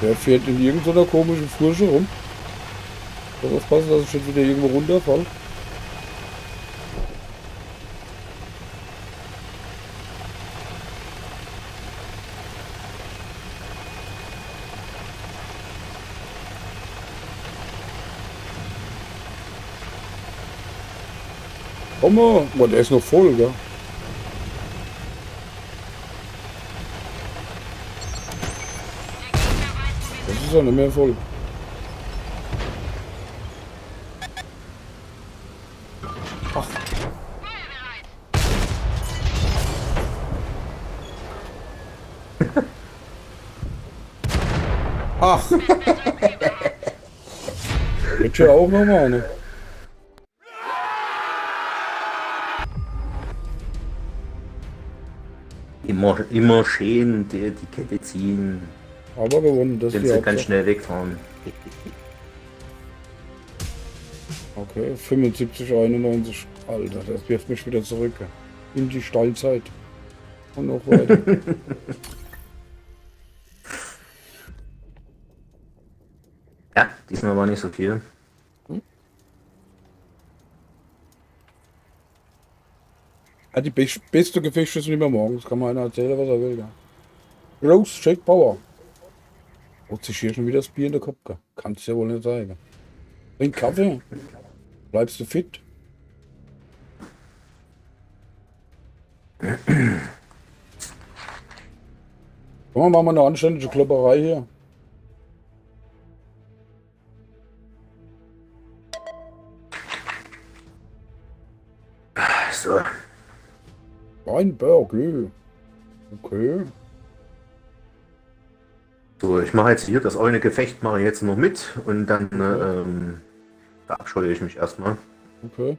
Der fährt in irgendeiner komischen Furche rum. Ich muss aufpassen, dass ich jetzt wieder irgendwo runterfalle. Komm mal! Boah, der ist noch voll, gell? Das ist ja nicht mehr voll. Ach. Ach. Wird ja auch noch mal, ne? Immer schön die Kette ziehen. Aber gewonnen, das Dann ist die sie ganz Hauptsache. schnell wegfahren. Okay, 75, 91. Alter, das wirft mich wieder zurück. In die Stallzeit. Und noch weiter. Ja, diesmal war nicht so viel. Ja, die beste Gefechte sind immer morgens. Kann mal einer erzählen, was er will. Ja. Rose, Shake Power. Holt sich hier schon wieder das Bier in den Kopf. Kannst ja wohl nicht sagen. Trink Kaffee. Bleibst du fit. Komm mal, machen wir eine anständige Klopperei hier. So, Weinberg, okay. so ich mache jetzt hier das eine Gefecht mache ich jetzt noch mit und dann verabscheue ich mich erstmal. Okay.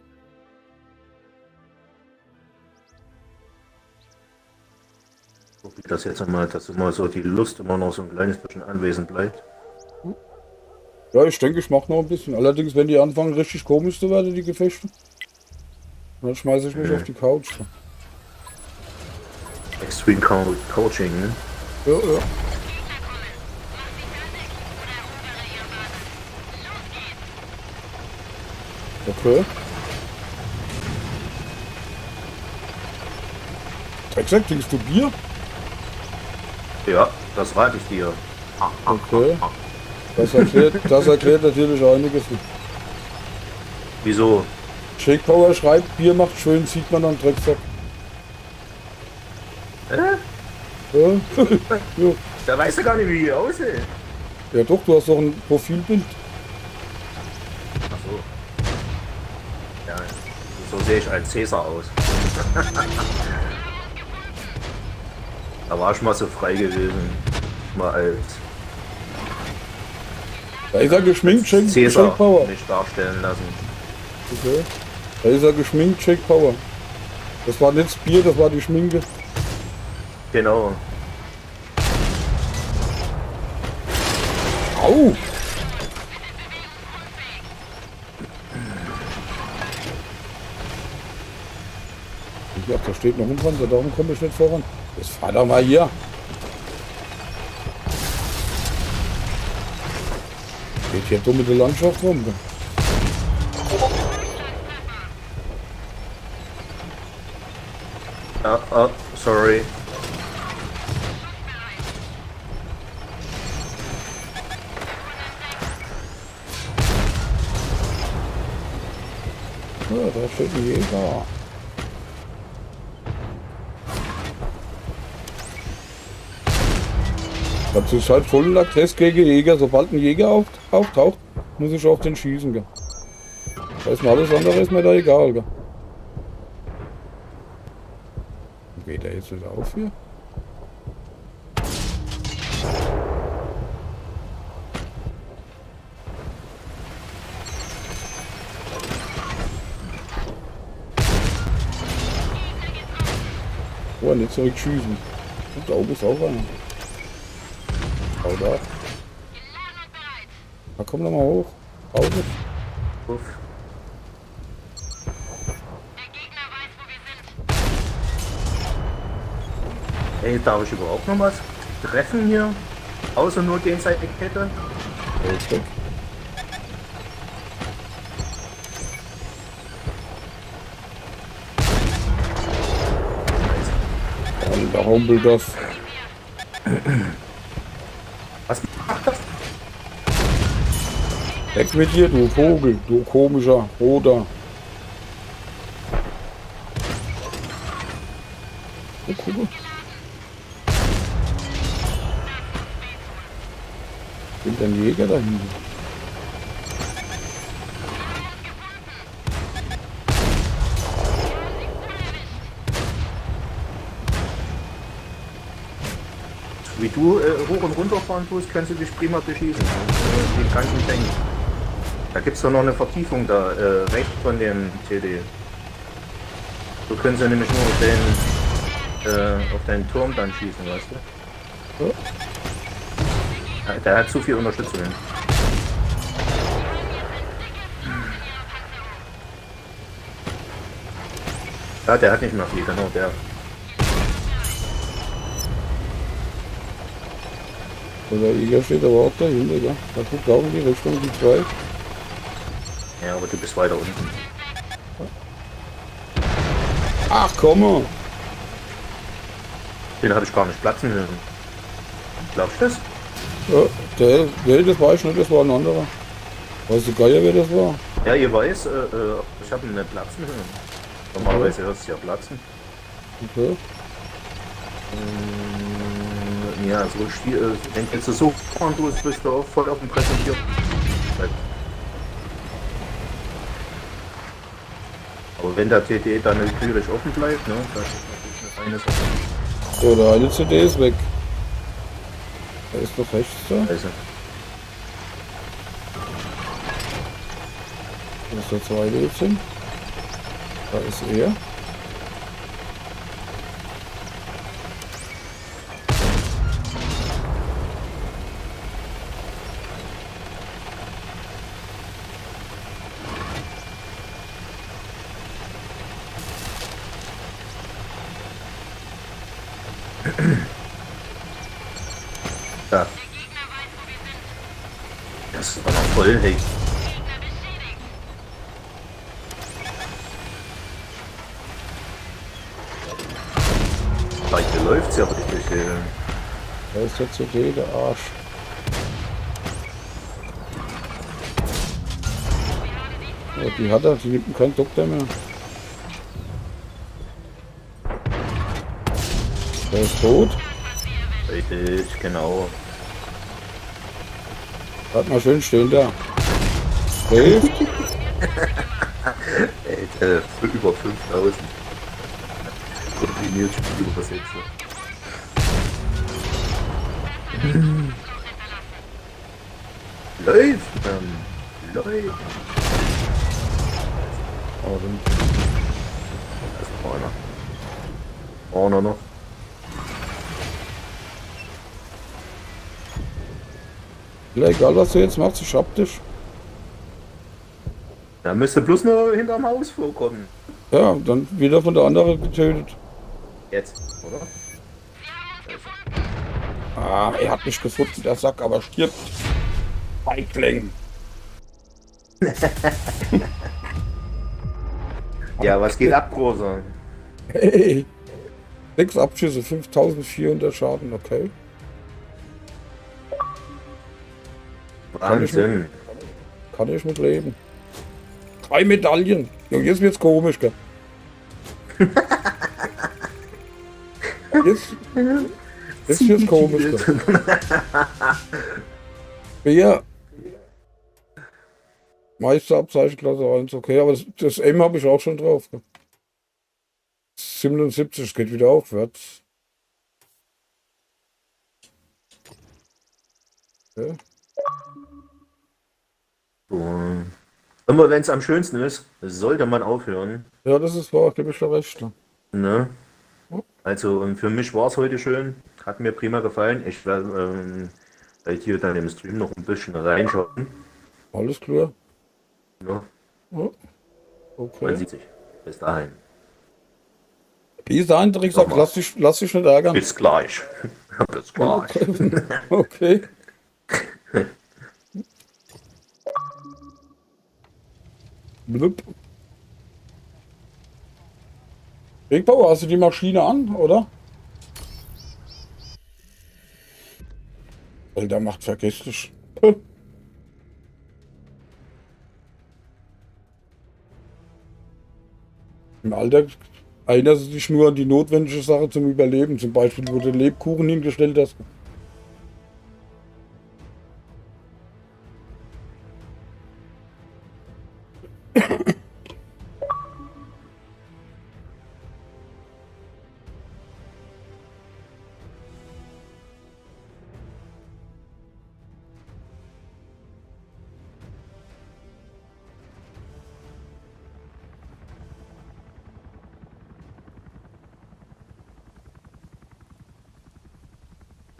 Guck, wie das jetzt einmal, dass immer so die Lust immer noch so ein kleines bisschen anwesend bleibt. Ja, ich denke, ich mache noch ein bisschen. Allerdings, wenn die anfangen richtig komisch zu werden, die Gefechte, dann schmeiße ich mich auf die Couch. Extreme Coaching, ne? Ja, ja. Okay. Drecksack, trinkst du Bier? Ja, das rate ich dir. Okay. Das erklärt natürlich einiges. Wieso? Shake Power schreibt, Bier macht schön, sieht man am Drecksack. Ja. Ja. Da weißt du gar nicht, wie ich aussehe. Ja doch, du hast doch ein Profilbild. Ach so. Ja, so sehe ich als Cäsar aus. Da war ich mal so frei gewesen. Mal als Da ist er geschminkt, Shake Cäsar Power. mich darstellen lassen. Okay. Da ist er geschminkt, Shake Power. Das war nicht das Bier, das war die Schminke. Genau. Au! Ja, da steht noch ein Panzer, darum komme ich nicht voran. Jetzt fahr doch mal hier. Geht hier dumm mit der Landschaft rum. Gell? Sorry. Ja, da steht ein Jäger. Das ist halt voller Test gegen Jäger. Sobald ein Jäger auftaucht, muss ich auf den schießen. Gell? Da ist mir alles andere ist mir da egal. Gell? Geht er jetzt wieder auf hier? Oh, nicht zurückschießen. Und da oben ist auch einer. Schau da. Da komm doch mal hoch. Auto. Uff. Ey, darf ich überhaupt noch was treffen hier? Außer nur Gegenseitigkette? Okay. Da humpelt das. Was macht das? Weg mit dir, du Vogel, du komischer Roter. Oh, guck mal. Sind ein Jäger da hinten? Wie du hoch und runter fahren tust, kannst du dich prima beschießen. Den ganzen Tank. Da gibt es doch noch eine Vertiefung da, rechts von dem TD. So können sie nämlich nur auf den Turm dann schießen, weißt du? Ja. Ja, der hat zu viel Unterstützung. Ja, der hat nicht mehr viel, genau, der. Der Jäger steht aber auch dahinter, ja. Da guckt auch in die Richtung, die zwei. Ja, aber du bist weiter unten. Ach, komm mal. Den habe ich gar nicht platzen hören. Glaubst du das? Ja, das war ich nicht, das war ein anderer. Weißt du Geier, wer das war? Ja, ihr weiß, ich habe ihn nicht platzen hören. Normalerweise hörst du ja platzen. Okay. Ja, so wenn du so fahren tust, bist du auch voll auf dem Präsentiert. Aber wenn der TD dann natürlich offen bleibt, ne, das ist natürlich eine feine Sache. So, der eine CD ist weg. Da ist doch rechts da. Also, Wo ist der zweite jetzt hin? Da ist er. da. Das war noch voll, hey. Heute läuft's ja richtig. Da ist der CD, der Arsch. Ja, die hat er, die nimmt ihm keinen Doktor mehr. Der ist tot. Richtig, genau. Bleib mal schön stehen da. Hilft. Für über 5000. Kombiniert Spiel übersetzen. Läuft! Läuft! Aber dann Da ist noch einer. Vorne noch. ja, egal was du jetzt machst, ich hab dich. Da müsste bloß nur hinterm Haus vorkommen. Ja, dann wieder von der anderen getötet. Jetzt, oder? Ah, er hat mich gefunden, der Sack, aber stirbt. Feigling. Ja, was geht ab, Großer? Hey. 6 Abschüsse, 5400 Schaden, okay. Wahnsinn. Kann ich mit leben. 3 Medaillen. Ja, jetzt wird's komisch, gell? Jetzt wird's komisch, gell? Wer? Meisterabzeichen Klasse 1, okay, aber das M habe ich auch schon drauf. Gell? 77, geht wieder aufwärts. Okay. So. Immer wenn es am schönsten ist, sollte man aufhören. Ja, das ist wahr, gebe ich dir recht. Ne? Also und für mich war es heute schön. Hat mir prima gefallen. Ich werde hier dann im Stream noch ein bisschen reinschauen. Alles klar. Ne? Ja. Man Okay. sieht sich. Bis dahin. Bis dahin, Trick sagt, lass dich nicht ärgern. Bis gleich. Bis gleich. Okay. Blub. Big Bauer, hast du die Maschine an, oder? Alter, macht vergiss dich. Im Alter erinnert sich nur an die notwendige Sache zum Überleben. Zum Beispiel, wo du Lebkuchen hingestellt hast.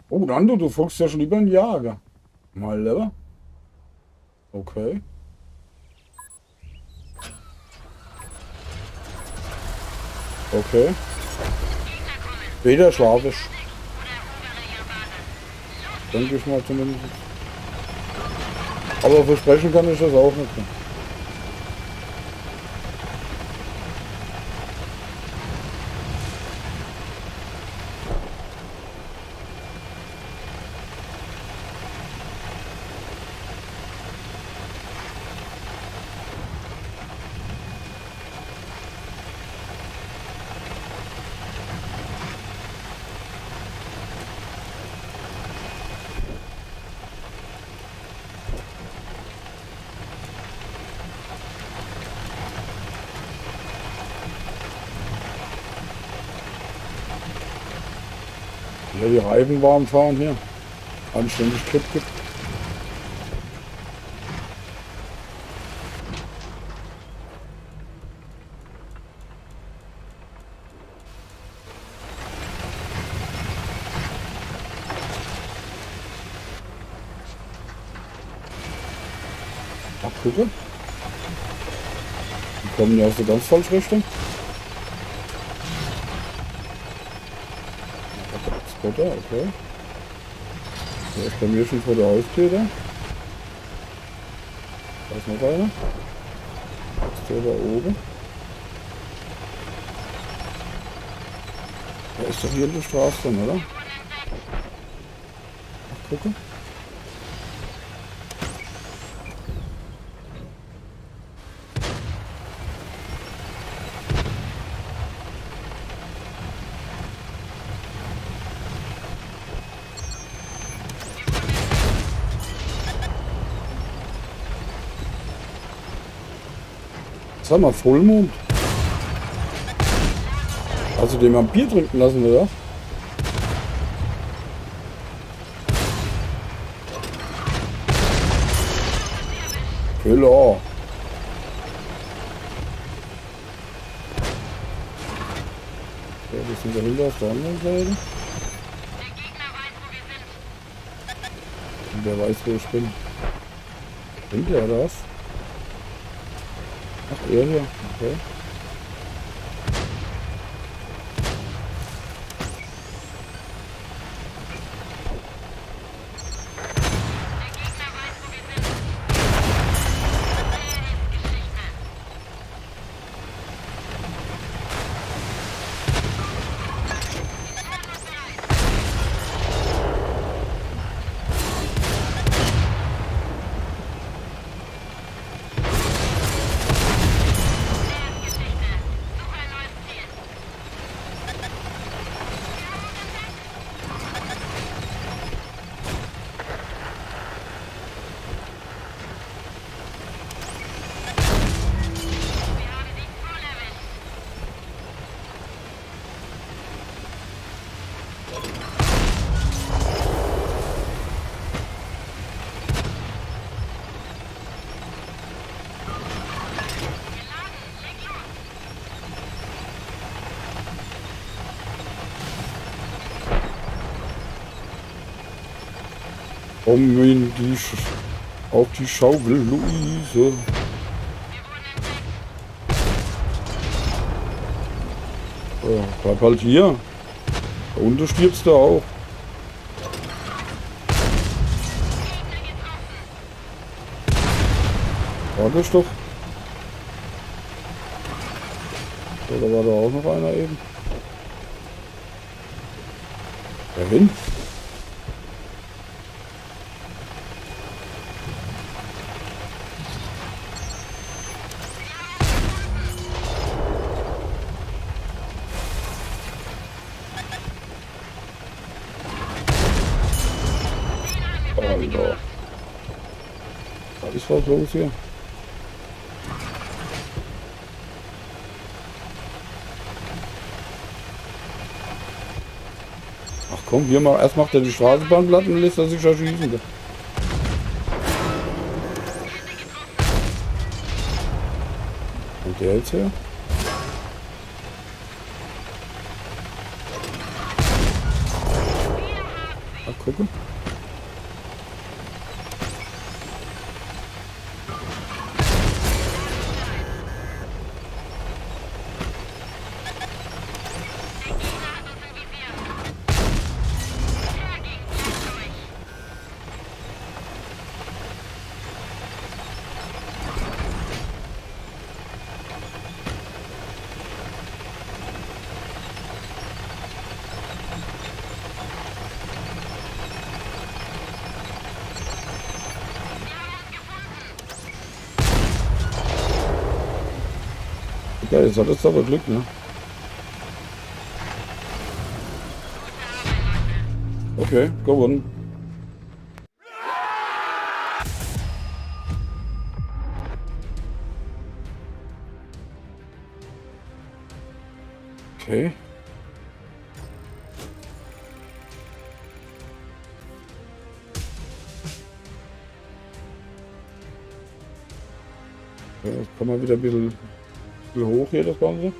Oh, Nando, du folgst ja schon über ein Jahr. Gell? Mal lieber. Okay. Okay. Weder Slawisch. Denke ich mal zumindest. Aber versprechen kann ich das auch nicht. Ja, die Reifen warm fahren hier. Anständig Grip gibt. Ach, gucke. Die kommen ja aus der ganz falschen Richtung. Spotter, okay. Der ist bei mir schon vor der Haustür da. Da ist noch einer. Ist der da oben? Der ist doch hier in der Straße dann, oder? Ach, gucke. Sag mal, Vollmond. Hast du den mal ein Bier trinken lassen, oder? Killer. Ja, wir sind dahinter auf der anderen Seite. Und der weiß, wo ich bin. Bin der oder was? Ach, er hier. Okay. Komm in die auf die Schaukel, Luise. Ja, bleib halt hier. Da unten stirbst du auch. War das doch? Oder war da auch noch einer eben? Wohin? Alter. Was ist was los hier? Ach komm, hier mal, erst macht er die Straßenbahn platt und lässt er sich erschießen. Und der jetzt her? Mal gucken. Ja, jetzt hat es aber Glück, ne? Okay, gewonnen. Okay. Ja, jetzt kommen wir wieder ein bisschen hoch hier, das Ganze.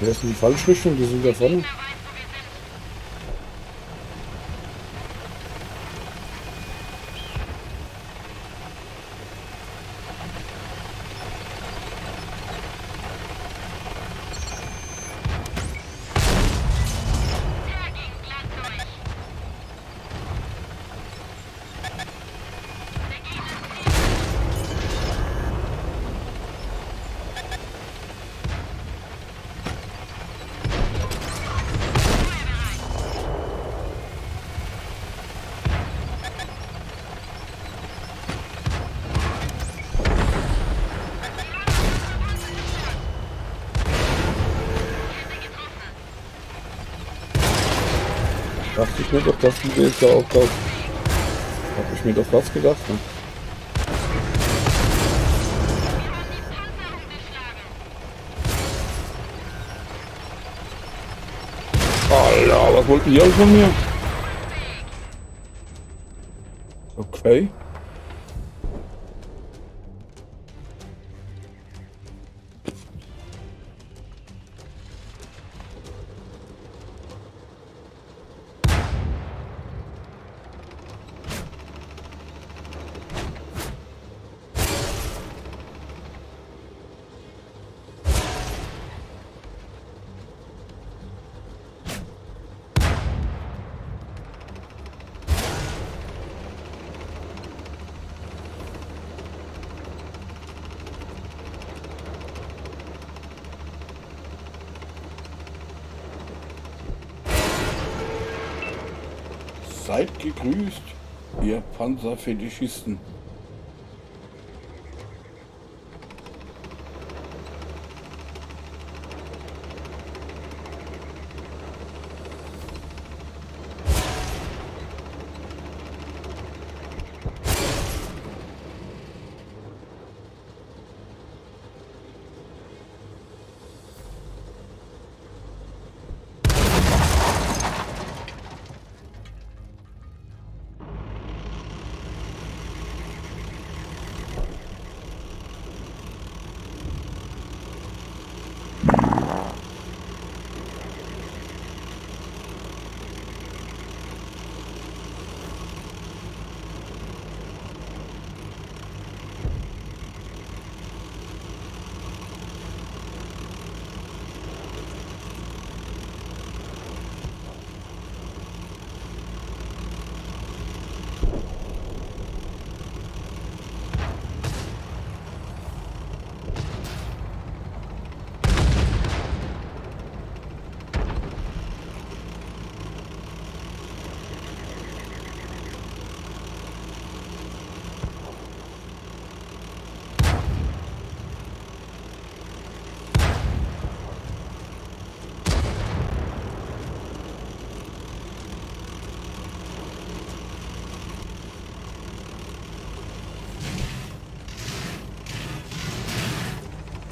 Der ist in die falsche Richtung, die sind da vorne. Dachte ich mir doch, dass die jetzt ja auch da. Hab ich mir doch was gedacht. Ne? Alter, was wollten die alle von mir? Okay. Seid gegrüßt, ihr Panzerfetischisten.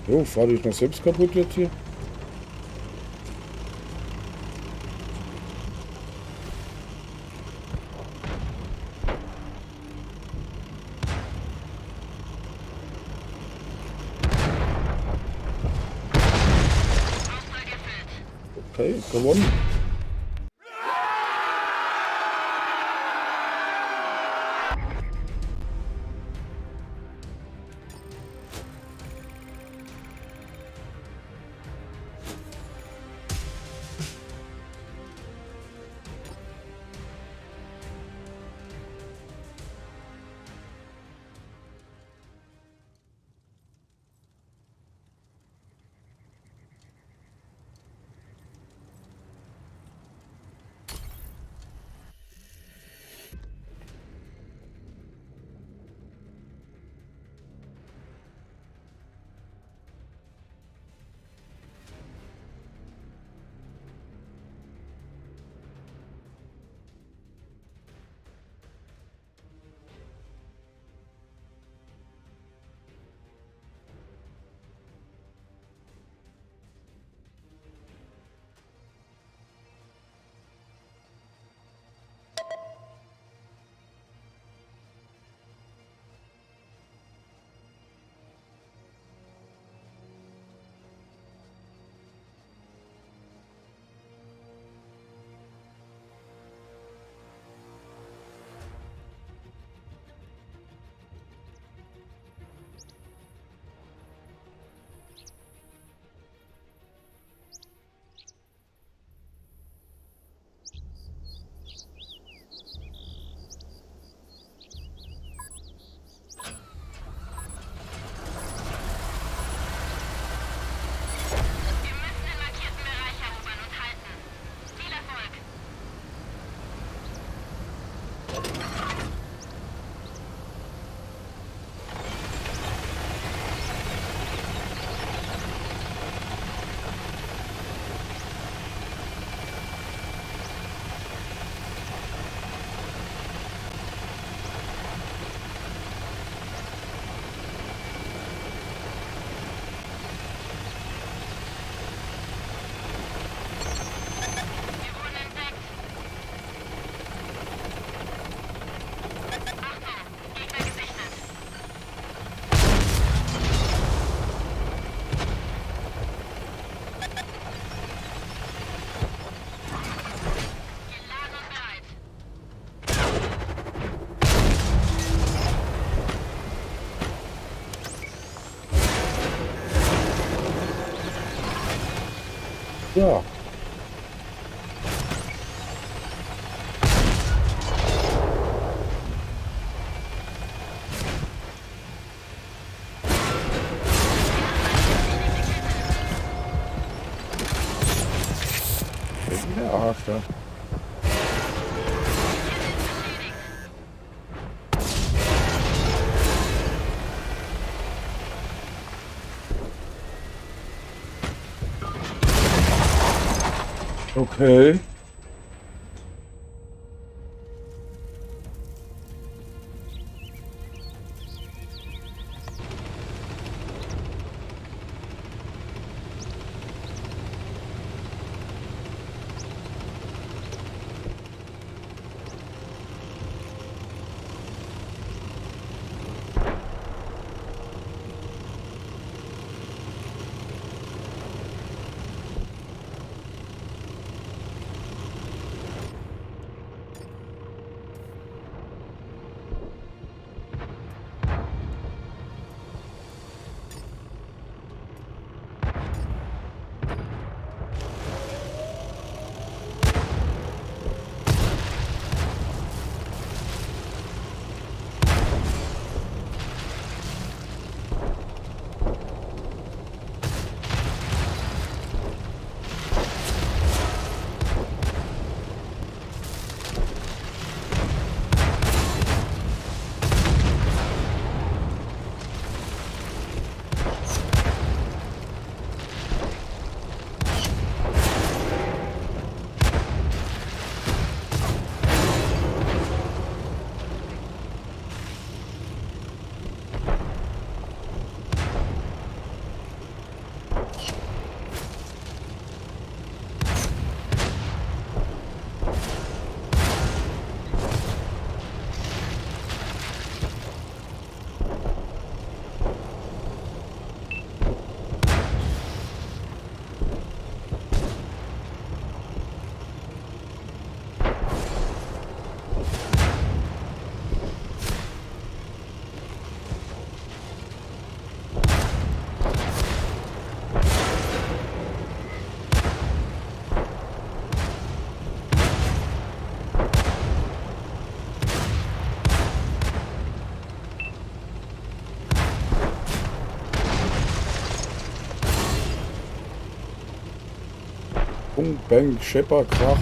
Jo, fahr dich noch selbst kaputt jetzt hier. Okay, gewonnen. da. Das ist der Arsch da. Okay. Bung, Bang, Schepper, Krach.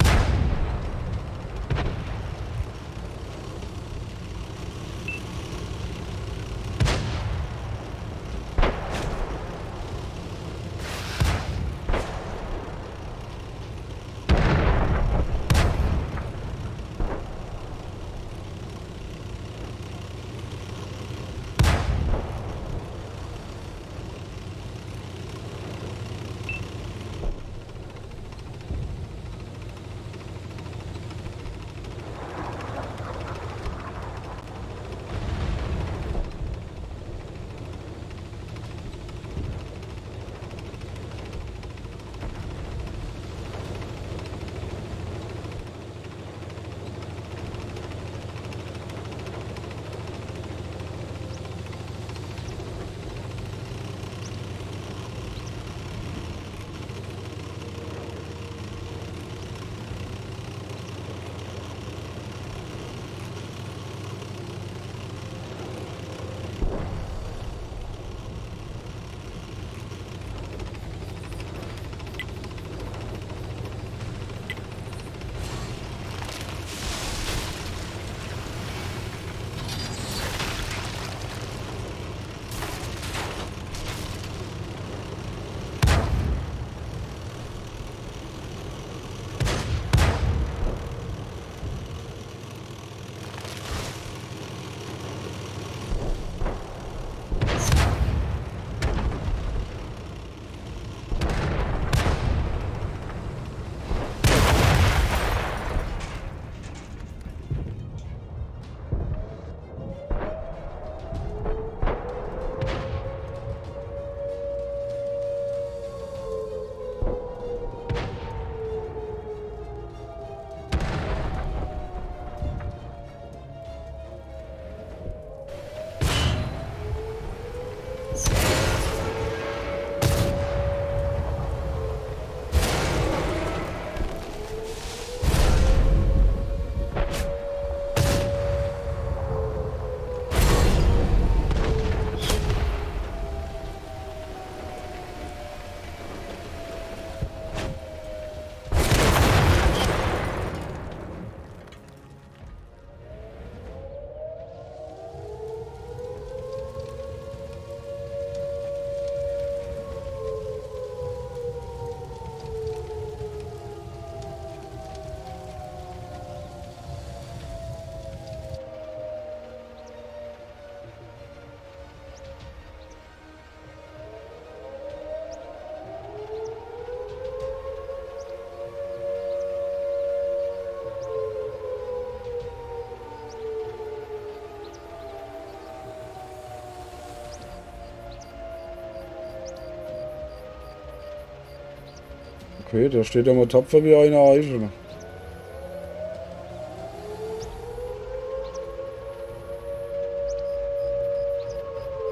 Okay, da steht ja mal tapfer wie eine Eiche. Ne?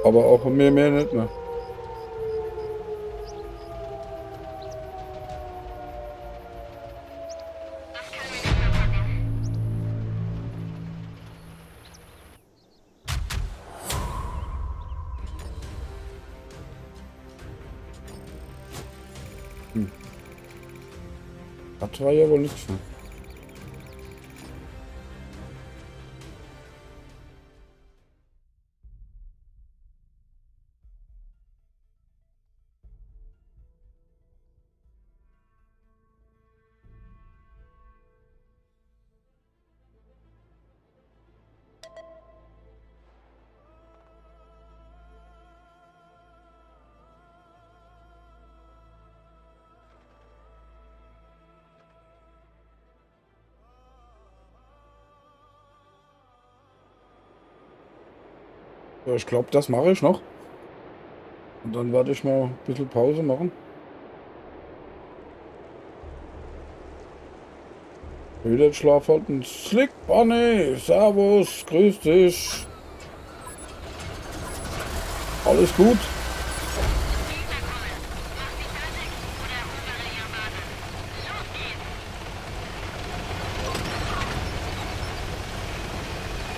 Aber auch mehr nicht mehr. Das war ja wohl nichts mehr. Ja, ich glaube, das mache ich noch. Und dann werde ich mal ein bisschen Pause machen. Wieder Schlaf halten. Slick Bunny, Servus, grüß dich. Alles gut?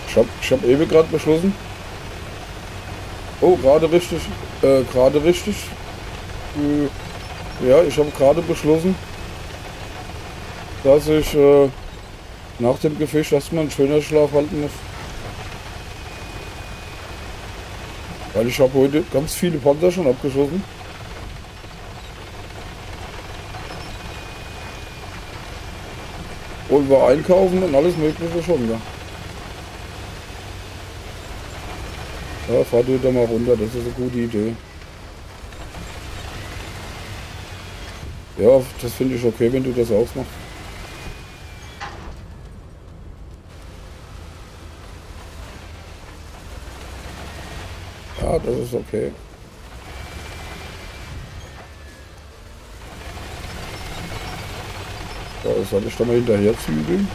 Ich hab ewig gerade beschlossen. Oh, gerade richtig. Gerade richtig. Ja, ich habe gerade beschlossen, dass ich nach dem Gefecht erstmal einen schönen Schlaf halten muss. Weil ich habe heute ganz viele Panzer schon abgeschossen. Und war einkaufen und alles mögliche schon, ja. Ja, fahr du da mal runter, das ist eine gute Idee. Ja, das finde ich okay, wenn du das auch machst. Ja, das ist okay. Ja, soll ich da mal hinterher zügeln?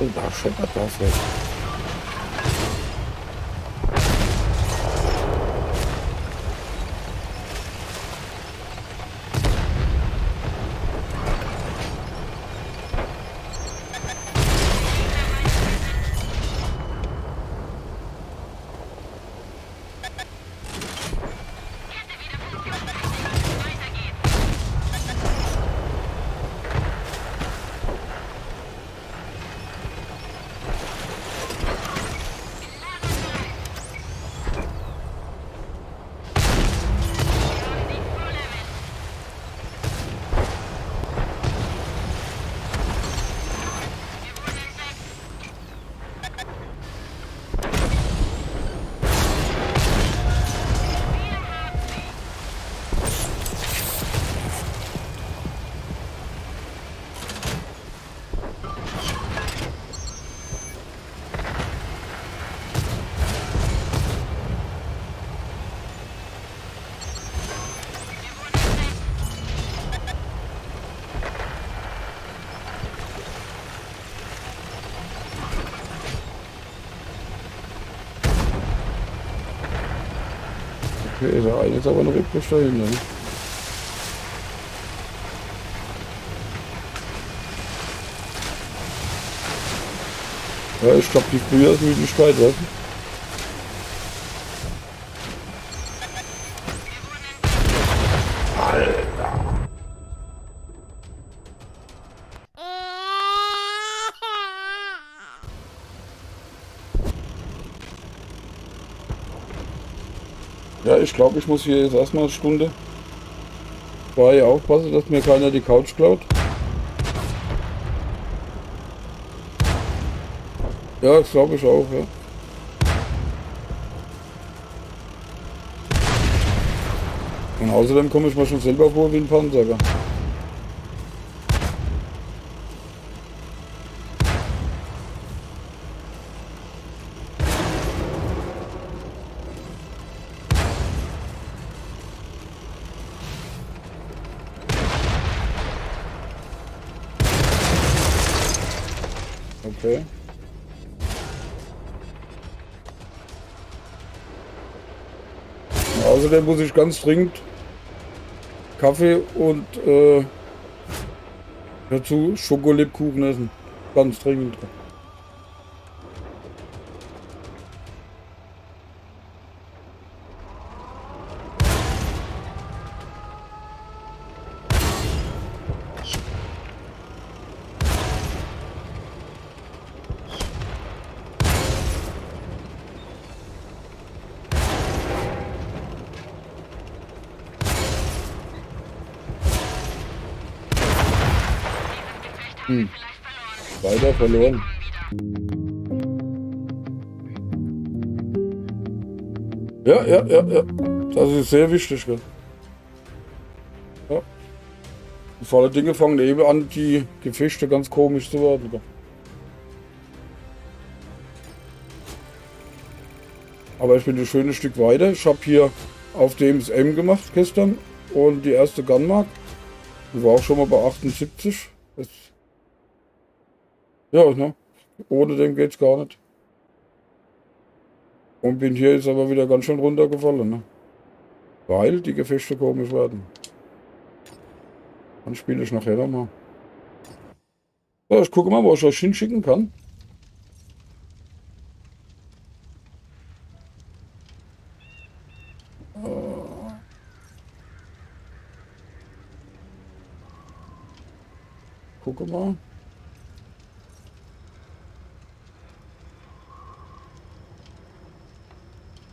Oh, da scheppert was weg. Okay, der eine ist aber noch übrig dahinter. Ne? Ja, ich glaube, die Frühjahrsmüdigkeit, weißt du? Ja, ich glaube, ich muss hier jetzt erstmal eine Stunde 2 aufpassen, dass mir keiner die Couch klaut. Ja, das glaube ich auch, ja. Und außerdem komme ich mir schon selber vor wie ein Panzer. Okay. Und außerdem muss ich ganz dringend Kaffee und dazu Schokolibkuchen essen. Ganz dringend. Weiter verloren. Ja. Das ist sehr wichtig. Gell? Ja. Und vor allen Dingen fangen eben an, die Gefechte ganz komisch zu werden. Gell? Aber ich bin ein schönes Stück weiter. Ich habe hier auf DMSM gemacht gestern und die erste Gunmark. Die war auch schon mal bei 78. Ja, ne? Ohne dem geht's gar nicht. Und bin hier jetzt aber wieder ganz schön runtergefallen, ne? Weil die Gefechte komisch werden. Dann spiele ich nachher nochmal. Ja, ich gucke mal, wo ich euch hinschicken kann. Gucke mal.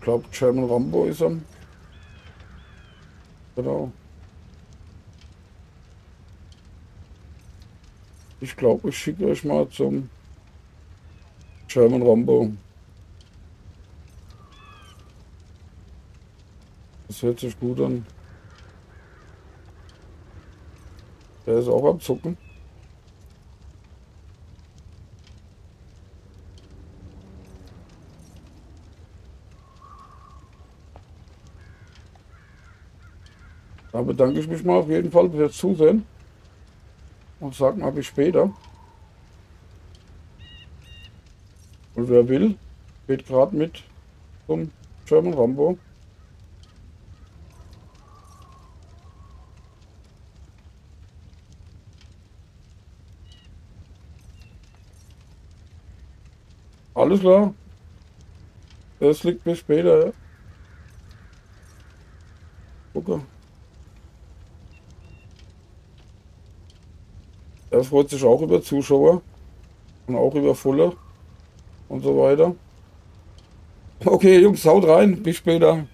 Ich glaube, German Rambo ist er. Genau. Ich glaube, ich schicke euch mal zum German Rambo. Das hört sich gut an. Der ist auch am Zucken. Da bedanke ich mich mal auf jeden Fall fürs Zusehen und sage mal bis später. Und wer will, geht gerade mit zum German Rambo. Alles klar. Das liegt bis später. Ja. Gucke. Er freut sich auch über Zuschauer und auch über Fuller und so weiter. Okay, Jungs, haut rein. Bis später.